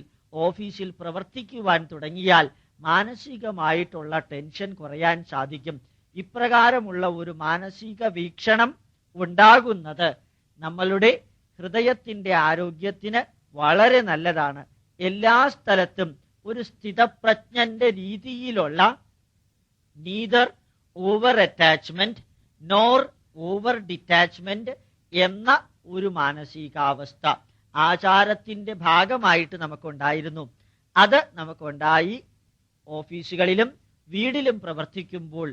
Speaker 2: ഓഫീസിൽ പ്രവർത്തിക്കുവാൻ തുടങ്ങിയാൽ മാനസികമായിട്ടുള്ള ടെൻഷൻ കുറയാൻ സാധിക്കും. ഇപ്രകാരമുള്ള ഒരു മാനസിക വീക്ഷണം ഉണ്ടാകുന്നത് നമ്മളുടെ ഹൃദയത്തിന്റെ ആരോഗ്യത്തിന് വളരെ നല്ലതാണ്. എല്ലാ സ്ഥലത്തും ഒരു സ്ഥിതപ്രജ്ഞന്റെ രീതിയിലുള്ള neither over attachment nor over detachment എന്ന ഒരു മാനസികാവസ്ഥ ആചാരത്തിന്റെ ഭാഗമായിട്ട് നമുക്കുണ്ടായിരുന്നു. അത് നമുക്കുണ്ടായി ഓഫീസുകളിലും വീടിലും പ്രവർത്തിക്കുമ്പോൾ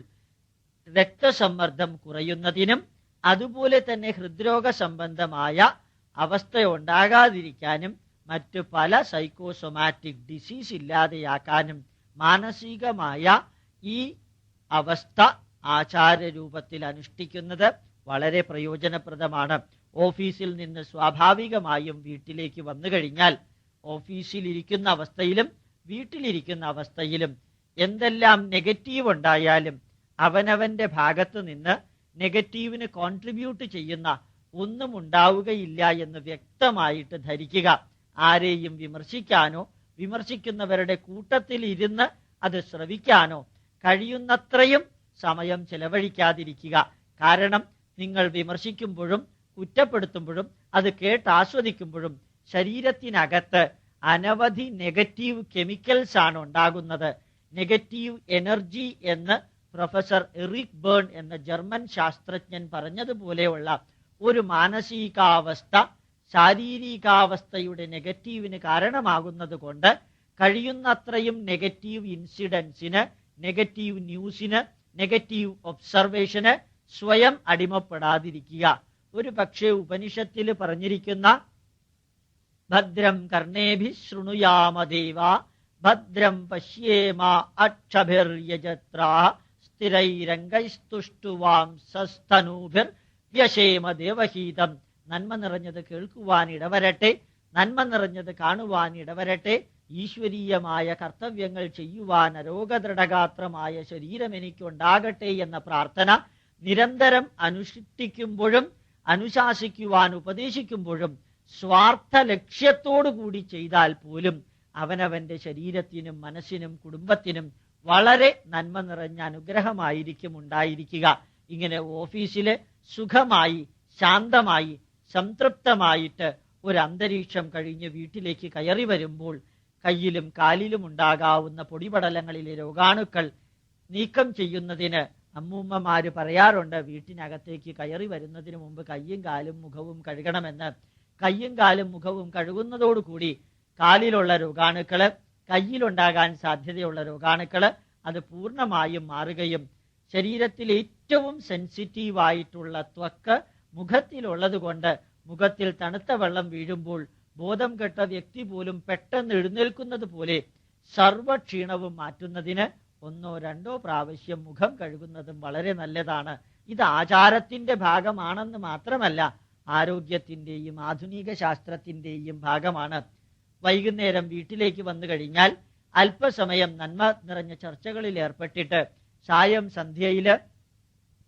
Speaker 2: രക്തസമ്മർദ്ദം കുറയുന്നതിനും അതുപോലെ തന്നെ ഹൃദ്രോഗ സംബന്ധമായ അവസ്ഥ ഉണ്ടാകാതിരിക്കാനും മറ്റു പല സൈക്കോസൊമാറ്റിക് ഡിസീസ് ഇല്ലാതെയാക്കാനും മാനസികമായ ഈ അവസ്ഥ ആചാരരൂപത്തിൽ അനുഷ്ഠിക്കുന്നത് വളരെ പ്രയോജനപ്രദമാണ്. ഓഫീസിൽ നിന്ന് സ്വാഭാവികമായും വീട്ടിലേക്ക് വന്നു കഴിഞ്ഞാൽ ഓഫീസിലിരിക്കുന്ന അവസ്ഥയിലും വീട്ടിലിരിക്കുന്ന അവസ്ഥയിലും എന്തെല്ലാം നെഗറ്റീവ് ഉണ്ടായാലും അവനവന്റെ ഭാഗത്ത് നിന്ന് നെഗറ്റീവിന് കോൺട്രിബ്യൂട്ട് ചെയ്യുന്ന ഒന്നും ഉണ്ടാവുകയില്ല എന്ന് വ്യക്തമായിട്ട് ധരിക്കുക. ആരെയും വിമർശിക്കാനോ വിമർശിക്കുന്നവരുടെ കൂട്ടത്തിൽ ഇരുന്ന് അത് ശ്രവിക്കാനോ കഴിയുന്നത്രയും സമയം ചെലവഴിക്കാതിരിക്കുക. കാരണം നിങ്ങൾ വിമർശിക്കുമ്പോഴും കുറ്റപ്പെടുത്തുമ്പോഴും അത് കേട്ടാസ്വദിക്കുമ്പോഴും ശരീരത്തിനകത്ത് അനവധി നെഗറ്റീവ് കെമിക്കൽസ് ആണ് ഉണ്ടാകുന്നത്. നെഗറ്റീവ് എനർജി എന്ന് പ്രൊഫസർ എറിക് ബേൺ എന്ന ജർമ്മൻ ശാസ്ത്രജ്ഞൻ പറഞ്ഞതുപോലെയുള്ള ഒരു മാനസികാവസ്ഥ ശാരീരികാവസ്ഥയുടെ നെഗറ്റീവിന് കാരണമാകുന്നത് കൊണ്ട് കഴിയുന്നത്രയും നെഗറ്റീവ് ഇൻസിഡൻസിന്, നെഗറ്റീവ് ന്യൂസിന്, നെഗറ്റീവ് ഒബ്സർവേഷന് സ്വയം അടിമപ്പെടാതിരിക്കുക. ഒരു പക്ഷേ ഉപനിഷത്തിൽ പറഞ്ഞിരിക്കുന്ന ഭദ്രം കർണേഭി ശൃണുയാമ ദേവ ഭദ്രം പശ്യേമ അക്ഷഭിർയജത്രാ സ്ഥിരൈരംഗൈസ്തുഷ്ടുവാംസസ്തനൂഭിർ വ്യശേമ ദേവഹീതം. നന്മ നിറഞ്ഞത് കേൾക്കുവാൻ ഇടവരട്ടെ, നന്മ നിറഞ്ഞത് കാണുവാൻ ഇടവരട്ടെ, ഈശ്വരീയമായ കർത്തവ്യങ്ങൾ ചെയ്യുവാൻ അരോഗദൃഢഗാത്രമായ ശരീരം എനിക്കുണ്ടാകട്ടെ എന്ന പ്രാർത്ഥന നിരന്തരം അനുഷ്ഠിക്കുമ്പോഴും അനുശാസിക്കുവാൻ ഉപദേശിക്കുമ്പോഴും സ്വാർത്ഥ ലക്ഷ്യത്തോടുകൂടി ചെയ്താൽ പോലും അവനവന്റെ ശരീരത്തിനും മനസ്സിനും കുടുംബത്തിനും വളരെ നന്മ നിറഞ്ഞ അനുഗ്രഹമായിരിക്കും ഉണ്ടായിരിക്കുക. ഇങ്ങനെ ഓഫീസില് സുഖമായി ശാന്തമായി സംതൃപ്തമായിട്ട് ഒരു അന്തരീക്ഷം കഴിഞ്ഞ് വീട്ടിലേക്ക് കയറി വരുമ്പോൾ കയ്യിലും കാലിലും ഉണ്ടാകാവുന്ന പൊടിപടലങ്ങളിലെ രോഗാണുക്കൾ നീക്കം ചെയ്യുന്നതിന് അമ്മൂമ്മമാര് പറയാറുണ്ട്, വീട്ടിനകത്തേക്ക് കയറി വരുന്നതിന് മുമ്പ് കയ്യും കാലും മുഖവും കഴുകണമെന്ന്. കയ്യും കാലും മുഖവും കഴുകുന്നതോടുകൂടി കാലിലുള്ള രോഗാണുക്കള്, കയ്യിലുണ്ടാകാൻ സാധ്യതയുള്ള രോഗാണുക്കള് അത് പൂർണ്ണമായും മാറുകയും ശരീരത്തിൽ ഏറ്റവും സെൻസിറ്റീവായിട്ടുള്ള ത്വക്ക് മുഖത്തിലുള്ളത് കൊണ്ട് മുഖത്തിൽ തണുത്ത വെള്ളം വീഴുമ്പോൾ ബോധം കെട്ട വ്യക്തി പോലും പെട്ടെന്ന് എഴുന്നേൽക്കുന്നത് പോലെ സർവക്ഷീണവും മാറ്റുന്നതിന് 1 or 2 പ്രാവശ്യം മുഖം കഴുകുന്നതും വളരെ നല്ലതാണ്. ഇത് ആചാരത്തിന്റെ ഭാഗമാണെന്ന് മാത്രമല്ല, ആരോഗ്യത്തിന്റെയും ആധുനിക ശാസ്ത്രത്തിന്റെയും ഭാഗമാണ്. വൈകുന്നേരം വീട്ടിലേക്ക് വന്നു കഴിഞ്ഞാൽ അല്പസമയം നന്മ നിറഞ്ഞ ചർച്ചകളിൽ ഏർപ്പെട്ടിട്ട് സായം സന്ധ്യയില്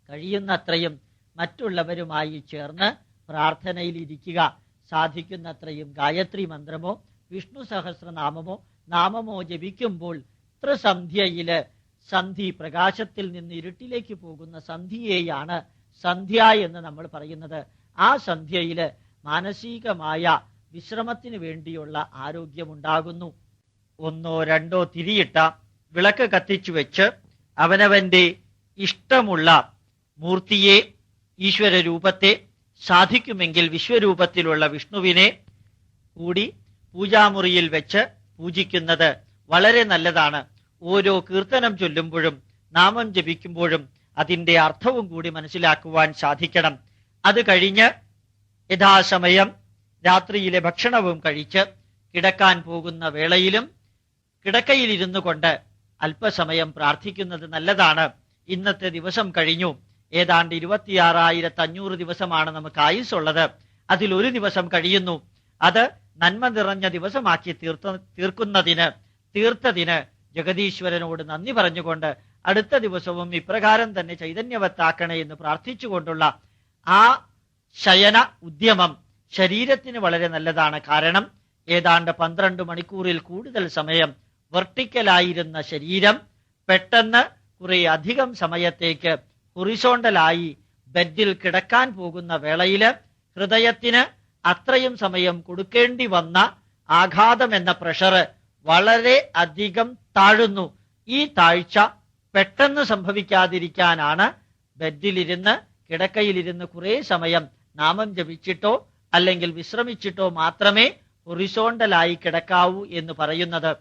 Speaker 2: കഴിയുന്നത്രയും മറ്റുള്ളവരുമായി ചേർന്ന് പ്രാർത്ഥനയിൽ ഇരിക്കുക. സാധിക്കുന്നത്രയും ഗായത്രി മന്ത്രമോ വിഷ്ണു സഹസ്രനാമമോ നാമമോ ജപിക്കുമ്പോൾ ത്രിസന്ധ്യയില് സന്ധി പ്രകാശത്തിൽ നിന്ന് ഇരുട്ടിലേക്ക് പോകുന്ന സന്ധ്യയെയാണ് സന്ധ്യ എന്ന് നമ്മൾ പറയുന്നത്. ആ സന്ധ്യയില് മാനസികമായ വിശ്രമത്തിന് വേണ്ടിയുള്ള ആരോഗ്യമുണ്ടാകുന്നു. 1 or 2 തിരിയിട്ട വിളക്ക് കത്തിച്ചു വെച്ച് അവനവന്റെ ഇഷ്ടമുള്ള മൂർത്തിയെ, ഈശ്വര രൂപത്തെ, സാധിക്കുമെങ്കിൽ വിശ്വരൂപത്തിലുള്ള വിഷ്ണുവിനെ കൂടി പൂജാമുറിയിൽ വെച്ച് പൂജിക്കുന്നത് വളരെ നല്ലതാണ്. ഓരോ കീർത്തനം ചൊല്ലുമ്പോഴും നാമം ജപിക്കുമ്പോഴും അതിന്റെ അർത്ഥവും കൂടി മനസ്സിലാക്കുവാൻ സാധിക്കണം. അത് കഴിഞ്ഞ് യഥാസമയം രാത്രിയിലെ ഭക്ഷണവും കഴിച്ച് കിടക്കാൻ പോകുന്ന വേളയിലും കിടക്കയിലിരുന്നു കൊണ്ട് അല്പസമയം പ്രാർത്ഥിക്കുന്നത് നല്ലതാണ്. ഇന്നത്തെ ദിവസം കഴിഞ്ഞു. ഏതാണ്ട് 26,500 ദിവസമാണ് നമുക്ക് ആയുസ്സുള്ളത്. അതിൽ ഒരു ദിവസം കഴിയുന്നു. അത് നന്മ നിറഞ്ഞ ദിവസമാക്കി തീർത്തതിന് ജഗദീശ്വരനോട് നന്ദി പറഞ്ഞുകൊണ്ട് അടുത്ത ദിവസവും ഇപ്രകാരം തന്നെ ചൈതന്യവത്താക്കണേ എന്ന് പ്രാർത്ഥിച്ചുകൊണ്ടുള്ള ആ ശയന ഉദ്യമം ശരീരത്തിന് വളരെ നല്ലതാണ്. കാരണം ഏതാണ്ട് 12 മണിക്കൂറിൽ കൂടുതൽ സമയം വെർട്ടിക്കലായിരുന്ന ശരീരം പെട്ടെന്ന് കുറെ അധികം സമയത്തേക്ക് ഹൊറിസോണ്ടലായി ബെഡിൽ കിടക്കാൻ പോകുന്ന വേളയില് ഹൃദയത്തിന് അത്രയും സമയം കൊടുക്കേണ്ടി വന്ന ആഘാതം എന്ന പ്രഷർ വളരെ അധികം താഴുന്നു. ഈ താഴ്ച പെട്ടെന്ന് സംഭവിക്കാതിരിക്കാനാണ് ബെഡിലിരുന്ന് കിടക്കയിലിരുന്ന് കുറെ സമയം നാമം ജപിച്ചിട്ടോ അല്ലെങ്കിൽ വിശ്രമിച്ചിട്ടോ മാത്രമേ ഹൊറിസോണ്ടലായി കിടക്കാവൂ എന്ന് പറയുന്നത്.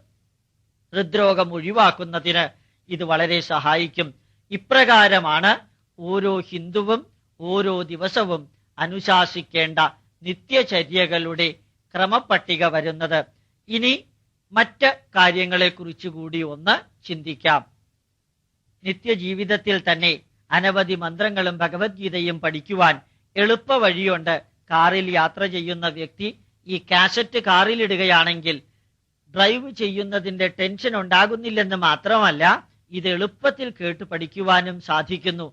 Speaker 2: ഹൃദ്രോഗം ഒഴിവാക്കുന്നതിന് ഇത് വളരെ സഹായിക്കും. ഇപ്രകാരമാണ് ഓരോ ഹിന്ദുവും ഓരോ ദിവസവും അനുശാസിക്കേണ്ട നിത്യചര്യകളുടെ ക്രമപ്പട്ടിക വരുന്നത്. ഇനി മറ്റ് കാര്യങ്ങളെക്കുറിച്ച് കൂടി ഒന്ന് ചിന്തിക്കാം. നിത്യജീവിതത്തിൽ തന്നെ അനവധി മന്ത്രങ്ങളും ഭഗവത്ഗീതയും പഠിക്കുവാൻ എളുപ്പ വഴിയുണ്ട്. കാറിൽ യാത്ര ചെയ്യുന്ന വ്യക്തി ഈ കാസറ്റ് കാറിലിടുകയാണെങ്കിൽ ഡ്രൈവ് ചെയ്യുന്നതിന്റെ ടെൻഷൻ ഉണ്ടാകുന്നില്ലെന്ന് മാത്രമല്ല, ഇത് എളുപ്പത്തിൽ കേട്ട് പഠിക്കുവാനും സാധിക്കുന്നു.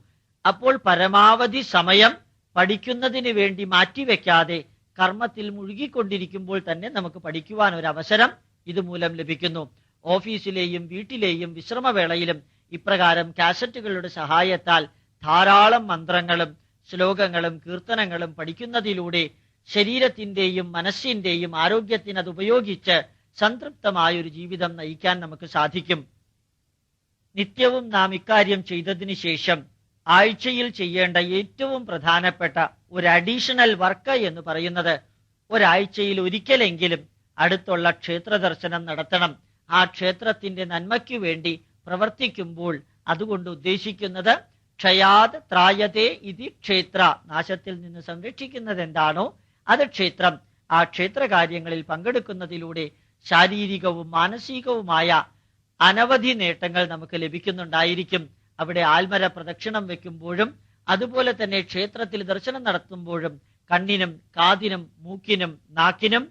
Speaker 2: അപ്പോൾ പരമാവധി സമയം പഠിക്കുന്നതിന് വേണ്ടി മാറ്റിവെക്കാതെ കർമ്മത്തിൽ മുഴുകിക്കൊണ്ടിരിക്കുമ്പോൾ തന്നെ നമുക്ക് പഠിക്കുവാൻ ഒരു അവസരം ഇതുമൂലം ലഭിക്കുന്നു. ഓഫീസിലെയും വീട്ടിലെയും വിശ്രമവേളയിലും ഇപ്രകാരം കാസറ്റുകളുടെ സഹായത്താൽ ധാരാളം മന്ത്രങ്ങളും ശ്ലോകങ്ങളും കീർത്തനങ്ങളും പഠിക്കുന്നതിലൂടെ ശരീരത്തിന്റെയും മനസ്സിന്റെയും ആരോഗ്യത്തിന് അത് ഉപയോഗിച്ച് സംതൃപ്തമായൊരു ജീവിതം നയിക്കാൻ നമുക്ക് സാധിക്കും. നിത്യവും നാം ഇക്കാര്യം ചെയ്തതിനു ശേഷം ആഴ്ചയിൽ ചെയ്യേണ്ട ഏറ്റവും പ്രധാനപ്പെട്ട ഒരു അഡീഷണൽ വർക്ക് എന്ന് പറയുന്നത് ഒരാഴ്ചയിൽ ഒരിക്കലെങ്കിലും അടുത്തുള്ള ക്ഷേത്ര ദർശനം നടത്തണം. ആ ക്ഷേത്രത്തിന്റെ നന്മയ്ക്കു വേണ്ടി പ്രവർത്തിക്കുമ്പോൾ അതുകൊണ്ട് ഉദ്ദേശിക്കുന്നത് ക്ഷയാത് ത്രായതേ ഇതി ക്ഷേത്ര, നാശത്തിൽ നിന്ന് സംരക്ഷിക്കുന്നത് എന്താണോ അത് ക്ഷേത്രം. ആ ക്ഷേത്ര കാര്യങ്ങളിൽ പങ്കെടുക്കുന്നതിലൂടെ ശാരീരികവും മാനസികവുമായ അനവധി നേട്ടങ്ങൾ നമുക്ക് ലഭിക്കുന്നുണ്ടായിരിക്കും. അവിടെ ആൽമര പ്രദക്ഷിണം വെക്കുമ്പോഴും അതുപോലെ തന്നെ ക്ഷേത്രത്തിൽ ദർശനം നടത്തുമ്പോഴും കണ്ണിനും കാതിനും മൂക്കിനും നാക്കിനും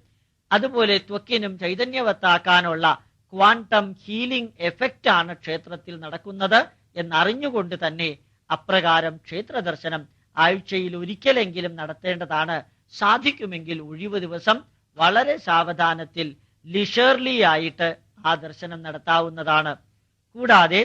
Speaker 2: അതുപോലെ ത്വക്കിനും ചൈതന്യവത്താക്കാനുള്ള ക്വാണ്ടം ഹീലിംഗ് എഫക്റ്റ് ആണ് ക്ഷേത്രത്തിൽ നടക്കുന്നത് എന്നറിഞ്ഞുകൊണ്ട് തന്നെ അപ്രകാരം ക്ഷേത്ര ദർശനം ആഴ്ചയിൽ ഒരിക്കലെങ്കിലും നടത്തേണ്ടതാണ്. സാധിക്കുമെങ്കിൽ ഒഴിവ് ദിവസം വളരെ സാവധാനത്തിൽ ലിഷർലി ആയിട്ട് ആ ദർശനം നടത്താവുന്നതാണ്. കൂടാതെ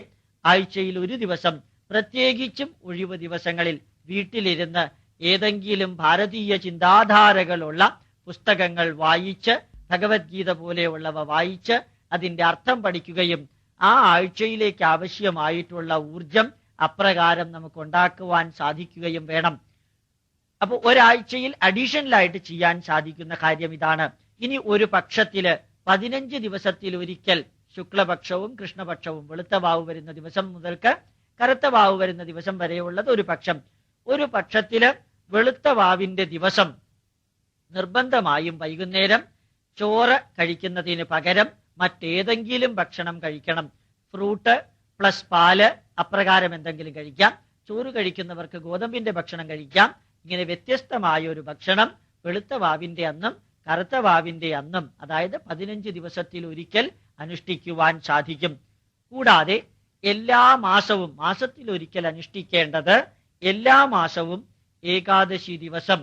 Speaker 2: ആഴ്ചയിൽ ഒരു ദിവസം, പ്രത്യേകിച്ചും ഒഴിവ് ദിവസങ്ങളിൽ വീട്ടിലിരുന്ന് ഏതെങ്കിലും ഭാരതീയ ചിന്താധാരകളുള്ള പുസ്തകങ്ങൾ വായിച്ച്, ഭഗവത്ഗീത പോലെയുള്ളവ വായിച്ച് അതിന്റെ അർത്ഥം പഠിക്കുകയും ആ ആഴ്ചയിലേക്ക് ആവശ്യമായിട്ടുള്ള ഊർജം അപ്രകാരം നമുക്ക് ഉണ്ടാക്കുവാൻ സാധിക്കുകയും വേണം. അപ്പൊ ഒരാഴ്ചയിൽ അഡീഷണലായിട്ട് ചെയ്യാൻ സാധിക്കുന്ന കാര്യം ഇതാണ്. ഇനി ഒരു പക്ഷത്തില് 15 ദിവസത്തിൽ ഒരിക്കൽ, ശുക്ലപക്ഷവും കൃഷ്ണപക്ഷവും, വെളുത്ത വാവ് വരുന്ന ദിവസം മുതൽക്ക് കറുത്ത വാവ് വരുന്ന ദിവസം വരെയുള്ളത് ഒരു പക്ഷം. ഒരു പക്ഷത്തില് വെളുത്ത വാവിന്റെ ദിവസം നിർബന്ധമായും വൈകുന്നേരം ചോറ് കഴിക്കുന്നതിന് പകരം മറ്റേതെങ്കിലും ഭക്ഷണം കഴിക്കണം. ഫ്രൂട്ട് പ്ലസ് പാല് അപ്രകാരം എന്തെങ്കിലും കഴിക്കാം. ചോറ് കഴിക്കുന്നവർക്ക് ഗോതമ്പിന്റെ ഭക്ഷണം കഴിക്കാം. ഇങ്ങനെ വ്യത്യസ്തമായ ഒരു ഭക്ഷണം വെളുത്ത വാവിന്റെ അന്നും കറുത്ത വാവിന്റെ അന്നും, അതായത് 15 ദിവസത്തിൽ ഒരിക്കൽ അനുഷ്ഠിക്കുവാൻ സാധിക്കും. കൂടാതെ എല്ലാ മാസവും, മാസത്തിൽ ഒരിക്കൽ അനുഷ്ഠിക്കേണ്ടത് എല്ലാ മാസവും ഏകാദശി ദിവസം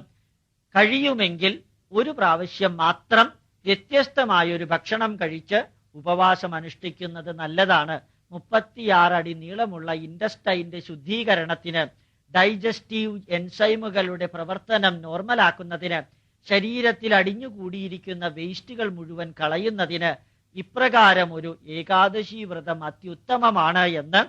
Speaker 2: കഴിയുമെങ്കിൽ ഒരു പ്രാവശ്യം മാത്രം വ്യത്യസ്തമായൊരു ഭക്ഷണം കഴിച്ച് ഉപവാസം അനുഷ്ഠിക്കുന്നത് നല്ലതാണ്. 36 അടി നീളമുള്ള ഇൻഡസ്റ്റൈന്റെ ശുദ്ധീകരണത്തിന്, ഡൈജസ്റ്റീവ് എൻസൈമുകളുടെ പ്രവർത്തനം നോർമലാക്കുന്നതിന്, ശരീരത്തിൽ അടിഞ്ഞുകൂടിയിരിക്കുന്ന വേസ്റ്റുകൾ മുഴുവൻ കളയുന്നതിന് ഇപ്രകാരം ഒരു ഏകാദശി വ്രതം അത്യുത്തമമാണ് എന്ന്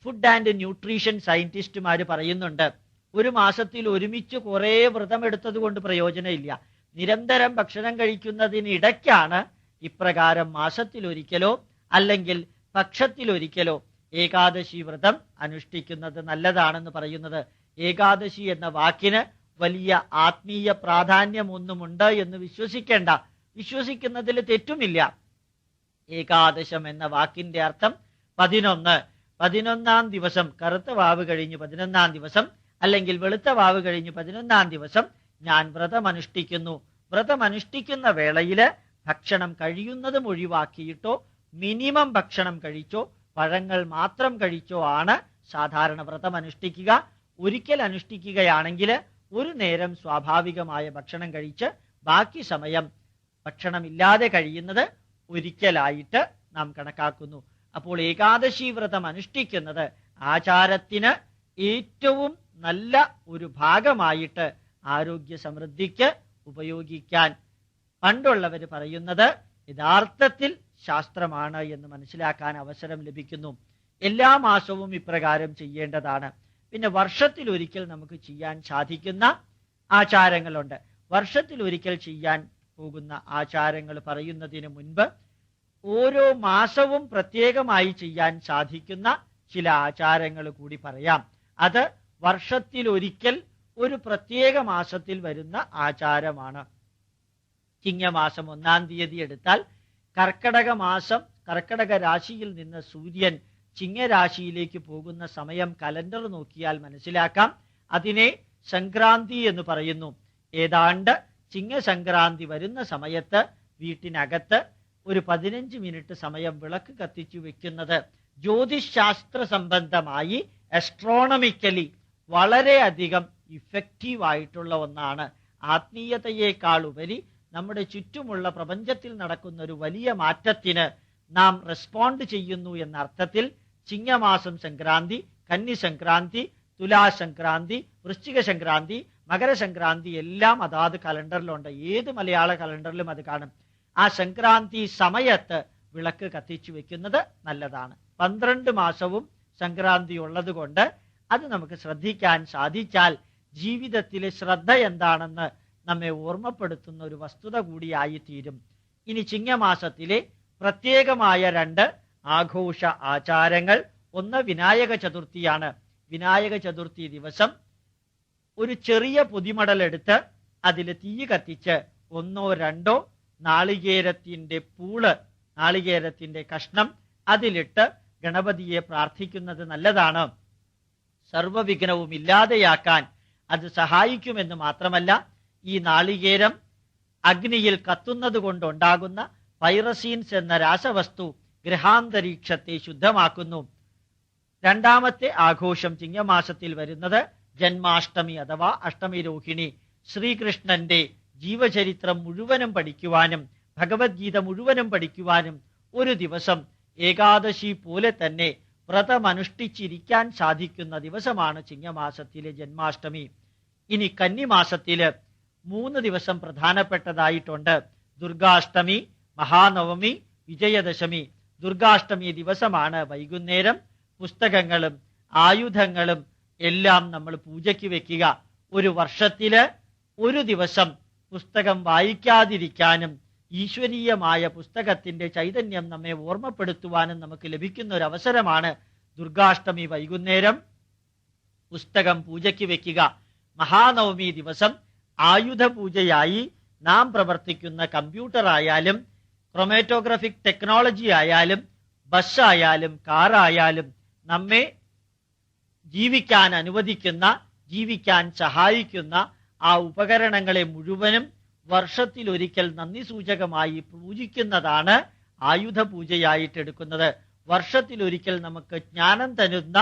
Speaker 2: ഫുഡ് ആൻഡ് ന്യൂട്രീഷൻ സയന്റിസ്റ്റുമാര് പറയുന്നുണ്ട്. ഒരു മാസത്തിൽ ഒരുമിച്ച് കുറെ വ്രതം എടുത്തത് കൊണ്ട് പ്രയോജനമില്ല. നിരന്തരം ഭക്ഷണം കഴിക്കുന്നതിനിടയ്ക്കാണ് ഇപ്രകാരം മാസത്തിലൊരിക്കലോ അല്ലെങ്കിൽ പക്ഷത്തിലൊരിക്കലോ ഏകാദശി വ്രതം അനുഷ്ഠിക്കുന്നത് നല്ലതാണെന്ന് പറയുന്നത്. ഏകാദശി എന്ന വാക്കിന് വലിയ ആത്മീയ പ്രാധാന്യമൊന്നുമുണ്ട് എന്ന് വിശ്വസിക്കേണ്ട. വിശ്വസിക്കുന്നതിൽ തെറ്റുമില്ല. ഏകാദശം എന്ന വാക്കിന്റെ അർത്ഥം 11. 11-ാം ദിവസം, കറുത്ത വാവ് കഴിഞ്ഞ് 11-ാം ദിവസം അല്ലെങ്കിൽ വെളുത്ത വാവ് കഴിഞ്ഞ് 11-ാം ദിവസം ഞാൻ വ്രതം അനുഷ്ഠിക്കുന്നു. വ്രതം അനുഷ്ഠിക്കുന്ന വേളയില് ഭക്ഷണം കഴിയുന്നതും ഒഴിവാക്കിയിട്ടോ മിനിമം ഭക്ഷണം കഴിച്ചോ പഴങ്ങൾ മാത്രം കഴിച്ചോ ആണ് സാധാരണ വ്രതം അനുഷ്ഠിക്കുക. ഒരിക്കൽ അനുഷ്ഠിക്കുകയാണെങ്കിൽ ഒരു നേരം സ്വാഭാവികമായ ഭക്ഷണം കഴിച്ച് ബാക്കി സമയം ഭക്ഷണമില്ലാതെ കഴിയുന്നത് ഒരിക്കലായിട്ട് നാം കണക്കാക്കുന്നു. അപ്പോൾ ഏകാദശി വ്രതം അനുഷ്ഠിക്കുന്നത് ആചാരത്തിന് ഏറ്റവും നല്ല ഒരു ഭാഗമായിട്ട് ആരോഗ്യ സമൃദ്ധിക്ക് ഉപയോഗിക്കാൻ പണ്ടുള്ളവർ പറയുന്നത് യഥാർത്ഥത്തിൽ ശാസ്ത്രമാണ് എന്ന് മനസ്സിലാക്കാൻ അവസരം ലഭിക്കുന്നു. എല്ലാ മാസവും ഇപ്രകാരം ചെയ്യേണ്ടതാണ്. പിന്നെ വർഷത്തിൽ ഒരിക്കൽ നമുക്ക് ചെയ്യാൻ സാധിക്കുന്ന ആചാരങ്ങളുണ്ട്. വർഷത്തിൽ ഒരിക്കൽ ചെയ്യാൻ പോകുന്ന ആചാരങ്ങൾ പറയുന്നതിന് മുൻപ് ഓരോ മാസവും പ്രത്യേകമായി ചെയ്യാൻ സാധിക്കുന്ന ചില ആചാരങ്ങൾ കൂടി പറയാം. അത് വർഷത്തിൽ ഒരിക്കൽ ഒരു പ്രത്യേക മാസത്തിൽ വരുന്ന ആചാരമാണ്. ചിങ്ങമാസം 1-ാം തീയതി എടുത്താൽ കർക്കടക മാസം, കർക്കടക രാശിയിൽ നിന്ന് സൂര്യൻ ചിങ്ങരാശിയിലേക്ക് പോകുന്ന സമയം കലണ്ടർ നോക്കിയാൽ മനസ്സിലാക്കാം. അതിനെ സംക്രാന്തി എന്ന് പറയുന്നു. ഏതാണ്ട് ചിങ്ങസംക്രാന്തി വരുന്ന സമയത്ത് വീട്ടിനകത്ത് ഒരു 15 മിനിറ്റ് സമയം വിളക്ക് കത്തിച്ചു വെക്കുന്നത് ജ്യോതിശാസ്ത്ര സംബന്ധമായി ആസ്ട്രോണമിക്കലി വളരെയധികം ഇഫക്റ്റീവ് ആയിട്ടുള്ള ഒന്നാണ്. ആത്മീയതയേക്കാൾ ഉപരി നമ്മുടെ ചുറ്റുമുള്ള പ്രപഞ്ചത്തിൽ നടക്കുന്ന ഒരു വലിയ മാറ്റത്തിന് നാം റെസ്പോണ്ട് ചെയ്യുന്നു എന്ന അർത്ഥത്തിൽ ചിങ്ങമാസം സംക്രാന്തി, കന്നി സംക്രാന്തി, തുലാസംക്രാന്തി, വൃശ്ചിക സംക്രാന്തി, മകരസംക്രാന്തി എല്ലാം അതാത് കലണ്ടറിലുണ്ട്. ഏത് മലയാള കലണ്ടറിലും അത് കാണും. ആ സംക്രാന്തി സമയത്ത് വിളക്ക് കത്തിച്ചു വെക്കുന്നത് നല്ലതാണ്. 12 മാസവും സംക്രാന്തി ഉള്ളത് കൊണ്ട് അത് നമുക്ക് ശ്രദ്ധിക്കാൻ സാധിച്ചാൽ ജീവിതത്തിലെ ശ്രദ്ധ എന്താണെന്ന് നമ്മെ ഓർമ്മപ്പെടുത്തുന്ന ഒരു വസ്തുത കൂടിയായി തീരും. ഇനി ചിങ്ങമാസത്തിലെ പ്രത്യേകമായ 2 ആഘോഷ ആചാരങ്ങൾ. ഒന്ന് വിനായക ചതുർത്ഥിയാണ്. വിനായക ചതുർത്ഥി ദിവസം ഒരു ചെറിയ പൊതിമടലെടുത്ത് അതിൽ തീ കത്തിച്ച് 1-2 നാളികേരത്തിന്റെ പൂള്, നാളികേരത്തിന്റെ കഷ്ണം അതിലിട്ട് ഗണപതിയെ പ്രാർത്ഥിക്കുന്നത് നല്ലതാണ്. സർവവിഘ്നവും ഇല്ലാതെയാക്കാൻ അത് സഹായിക്കുമെന്ന് മാത്രമല്ല, ഈ നാളികേരം അഗ്നിയിൽ കത്തുന്നത് കൊണ്ടുണ്ടാകുന്ന പൈറസീൻസ് എന്ന രാസവസ്തു ഗൃഹാന്തരീക്ഷത്തെ ശുദ്ധമാക്കുന്നു. 2ാമത്തെ ആഘോഷം ചിങ്ങമാസത്തിൽ വരുന്നത് ജന്മാഷ്ടമി അഥവാ അഷ്ടമി രോഹിണി. ശ്രീകൃഷ്ണന്റെ ജീവചരിത്രം മുഴുവനും പഠിക്കുവാനും ഭഗവത്ഗീത മുഴുവനും പഠിക്കുവാനും ഒരു ദിവസം ഏകാദശി പോലെ തന്നെ വ്രതമനുഷ്ഠിച്ചിരിക്കാൻ സാധിക്കുന്ന ദിവസമാണ് ചിങ്ങമാസത്തിലെ ജന്മാഷ്ടമി. ഇനി കന്നിമാസത്തില് 3 ദിവസം പ്രധാനപ്പെട്ടതായിട്ടുണ്ട്. ദുർഗാഷ്ടമി, മഹാനവമി, വിജയദശമി. ദുർഗാഷ്ടമി ദിവസമാണ് വൈകുന്നേരം പുസ്തകങ്ങളും ആയുധങ്ങളും എല്ലാം നമ്മൾ പൂജയ്ക്ക് വെക്കുക. ഒരു വർഷത്തില് ഒരു ദിവസം പുസ്തകം വായിക്കാതിരിക്കാനും ഈശ്വരീയമായ പുസ്തകത്തിന്റെ ചൈതന്യം നമ്മെ ഓർമ്മപ്പെടുത്തുവാനും നമുക്ക് ലഭിക്കുന്ന ഒരു അവസരമാണ് ദുർഗാഷ്ടമി വൈകുന്നേരം പുസ്തകം പൂജയ്ക്ക് വെക്കുക. മഹാനവമി ദിവസം ആയുധ പൂജയായി നാം പ്രവർത്തിക്കുന്ന കമ്പ്യൂട്ടർ ആയാലും ക്രൊമാറ്റോഗ്രാഫിക് ടെക്നോളജി ആയാലും ബസ്സായാലും കാറായാലും നമ്മെ ജീവിക്കാൻ അനുവദിക്കുന്ന, ജീവിക്കാൻ സഹായിക്കുന്ന ആ ഉപകരണങ്ങളെ മുഴുവനും വർഷത്തിലൊരിക്കൽ നന്ദി സൂചകമായി പൂജിക്കുന്നതാണ് ആയുധ പൂജയായിട്ട് എടുക്കുന്നത്. വർഷത്തിലൊരിക്കൽ നമുക്ക് ജ്ഞാനം തരുന്ന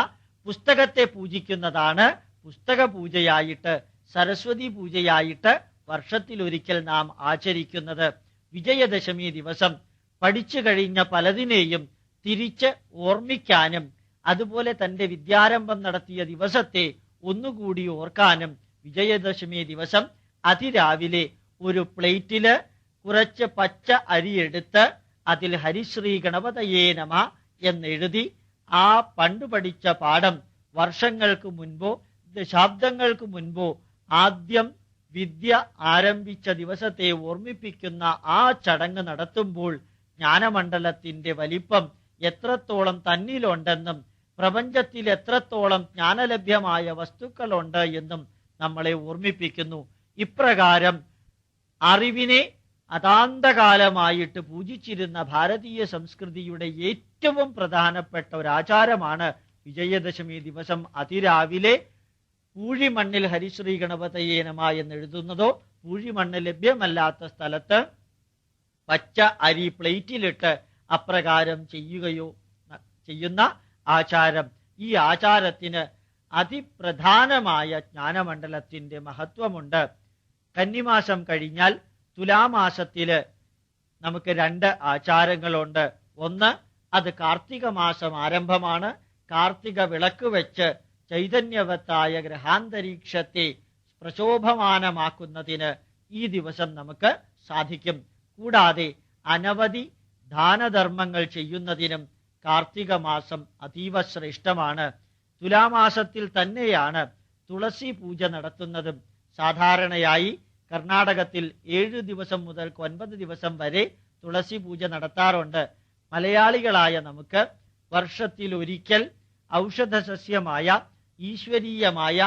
Speaker 2: പുസ്തകത്തെ പൂജിക്കുന്നതാണ് പുസ്തക പൂജയായിട്ട്, സരസ്വതി പൂജയായിട്ട് വർഷത്തിലൊരിക്കൽ നാം ആചരിക്കുന്നത്. വിജയദശമി ദിവസം പഠിച്ചു കഴിഞ്ഞ പലതിനെയും തിരിച്ച് ഓർമ്മിക്കാനും അതുപോലെ തന്റെ വിദ്യാരംഭം നടത്തിയ ദിവസത്തെ ഒന്നുകൂടി ഓർക്കാനും വിജയദശമി ദിവസം അതിരാവിലെ ഒരു പ്ലേറ്റില് കുറച്ച് പച്ച അരിയെടുത്ത് അതിൽ ഹരിശ്രീ ഗണപതയേ നമ എന്നെഴുതി ആ പണ്ടു പഠിച്ച പാഠം വർഷങ്ങൾക്ക് മുൻപോ ദശാബ്ദങ്ങൾക്ക് മുൻപോ ആദ്യം വിദ്യ ആരംഭിച്ച ദിവസത്തെ ഓർമ്മിപ്പിക്കുന്ന ആ ചടങ്ങ് നടത്തുമ്പോൾ ജ്ഞാനമണ്ഡലത്തിന്റെ വലിപ്പം എത്രത്തോളം തന്നിലുണ്ടെന്നും പ്രപഞ്ചത്തിൽ എത്രത്തോളം ജ്ഞാനലഭ്യമായ വസ്തുക്കളുണ്ട് എന്നും നമ്മളെ ഓർമ്മിപ്പിക്കുന്നു. ഇപ്രകാരം അറിവിനെ അതാന്തകാലമായിട്ട് പൂജിച്ചിരുന്ന ഭാരതീയ സംസ്കൃതിയുടെ ഏറ്റവും പ്രധാനപ്പെട്ട ഒരു ആചാരമാണ് വിജയദശമി ദിവസം അതിരാവിലെ പൂഴിമണ്ണിൽ ഹരിശ്രീ ഗണപതയേ നമ എന്നെഴുതുന്നതോ പൂഴിമണ്ണ് ലഭ്യമല്ലാത്ത സ്ഥലത്ത് പച്ച അരി പ്ലേറ്റിലിട്ട് അപ്രകാരം ചെയ്യുന്ന ആചാരം. ഈ ആചാരത്തിന് അതിപ്രധാനമായ ജ്ഞാനമണ്ഡലത്തിന്റെ മഹത്വമുണ്ട്. കന്നിമാസം കഴിഞ്ഞാൽ തുലാമാസത്തില് നമുക്ക് 2 ആചാരങ്ങളുണ്ട്. ഒന്ന്, അത് കാർത്തിക മാസം ആരംഭമാണ്. കാർത്തിക വിളക്ക് വെച്ച് ചൈതന്യവത്തായ ഗ്രഹാന്തരീക്ഷത്തെ പ്രശോഭമാനമാക്കുന്നതിന് ഈ ദിവസം നമുക്ക് സാധിക്കും. കൂടാതെ അനവധി ദാനധർമ്മങ്ങൾ ചെയ്യുന്നതിനും കാർത്തിക മാസം അതീവ ശ്രേഷ്ഠമാണ്. തുലാമാസത്തിൽ തന്നെയാണ് തുളസി പൂജ നടത്തുന്നതും. സാധാരണയായി കർണാടകത്തിൽ 7 ദിവസം മുതൽ 9 ദിവസം വരെ തുളസി പൂജ നടത്താറുണ്ട്. മലയാളികളായ നമുക്ക് വർഷത്തിലൊരിക്കൽ ഔഷധസസ്യമായ ഈശ്വരീയമായ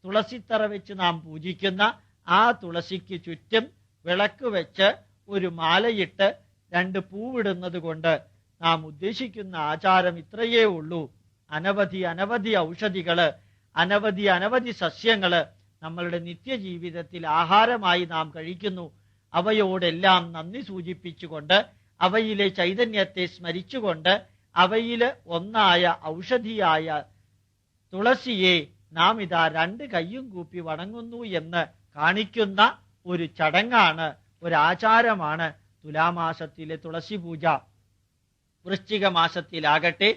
Speaker 2: തുളസിത്തറ വെച്ച് നാം പൂജിക്കുന്ന ആ തുളസിക്ക് ചുറ്റും വിളക്ക് വെച്ച് ഒരു മാലയിട്ട് 2 പൂവിടുന്നത് കൊണ്ട് നാം ഉദ്ദേശിക്കുന്ന ആചാരം ഇത്രയേ ഉള്ളൂ. അനവധി ഔഷധികള്, അനവധി സസ്യങ്ങള് നമ്മളുടെ നിത്യജീവിതത്തിൽ ആഹാരമായി നാം കഴിക്കുന്നു. അവയോടെല്ലാം നന്ദി സൂചിപ്പിച്ചുകൊണ്ട്, അവയിലെ ചൈതന്യത്തെ സ്മരിച്ചുകൊണ്ട്, അവയില് ഒന്നായ ഔഷധിയായ തുളസിയെ നാം ഇതാ 2 കൈയും കൂപ്പി വണങ്ങുന്നു എന്ന് കാണിക്കുന്ന ഒരു ചടങ്ങാണ്, ഒരാചാരമാണ് തുലാമാസത്തിലെ തുളസി പൂജ. വൃശ്ചിക മാസത്തിലാകട്ടെ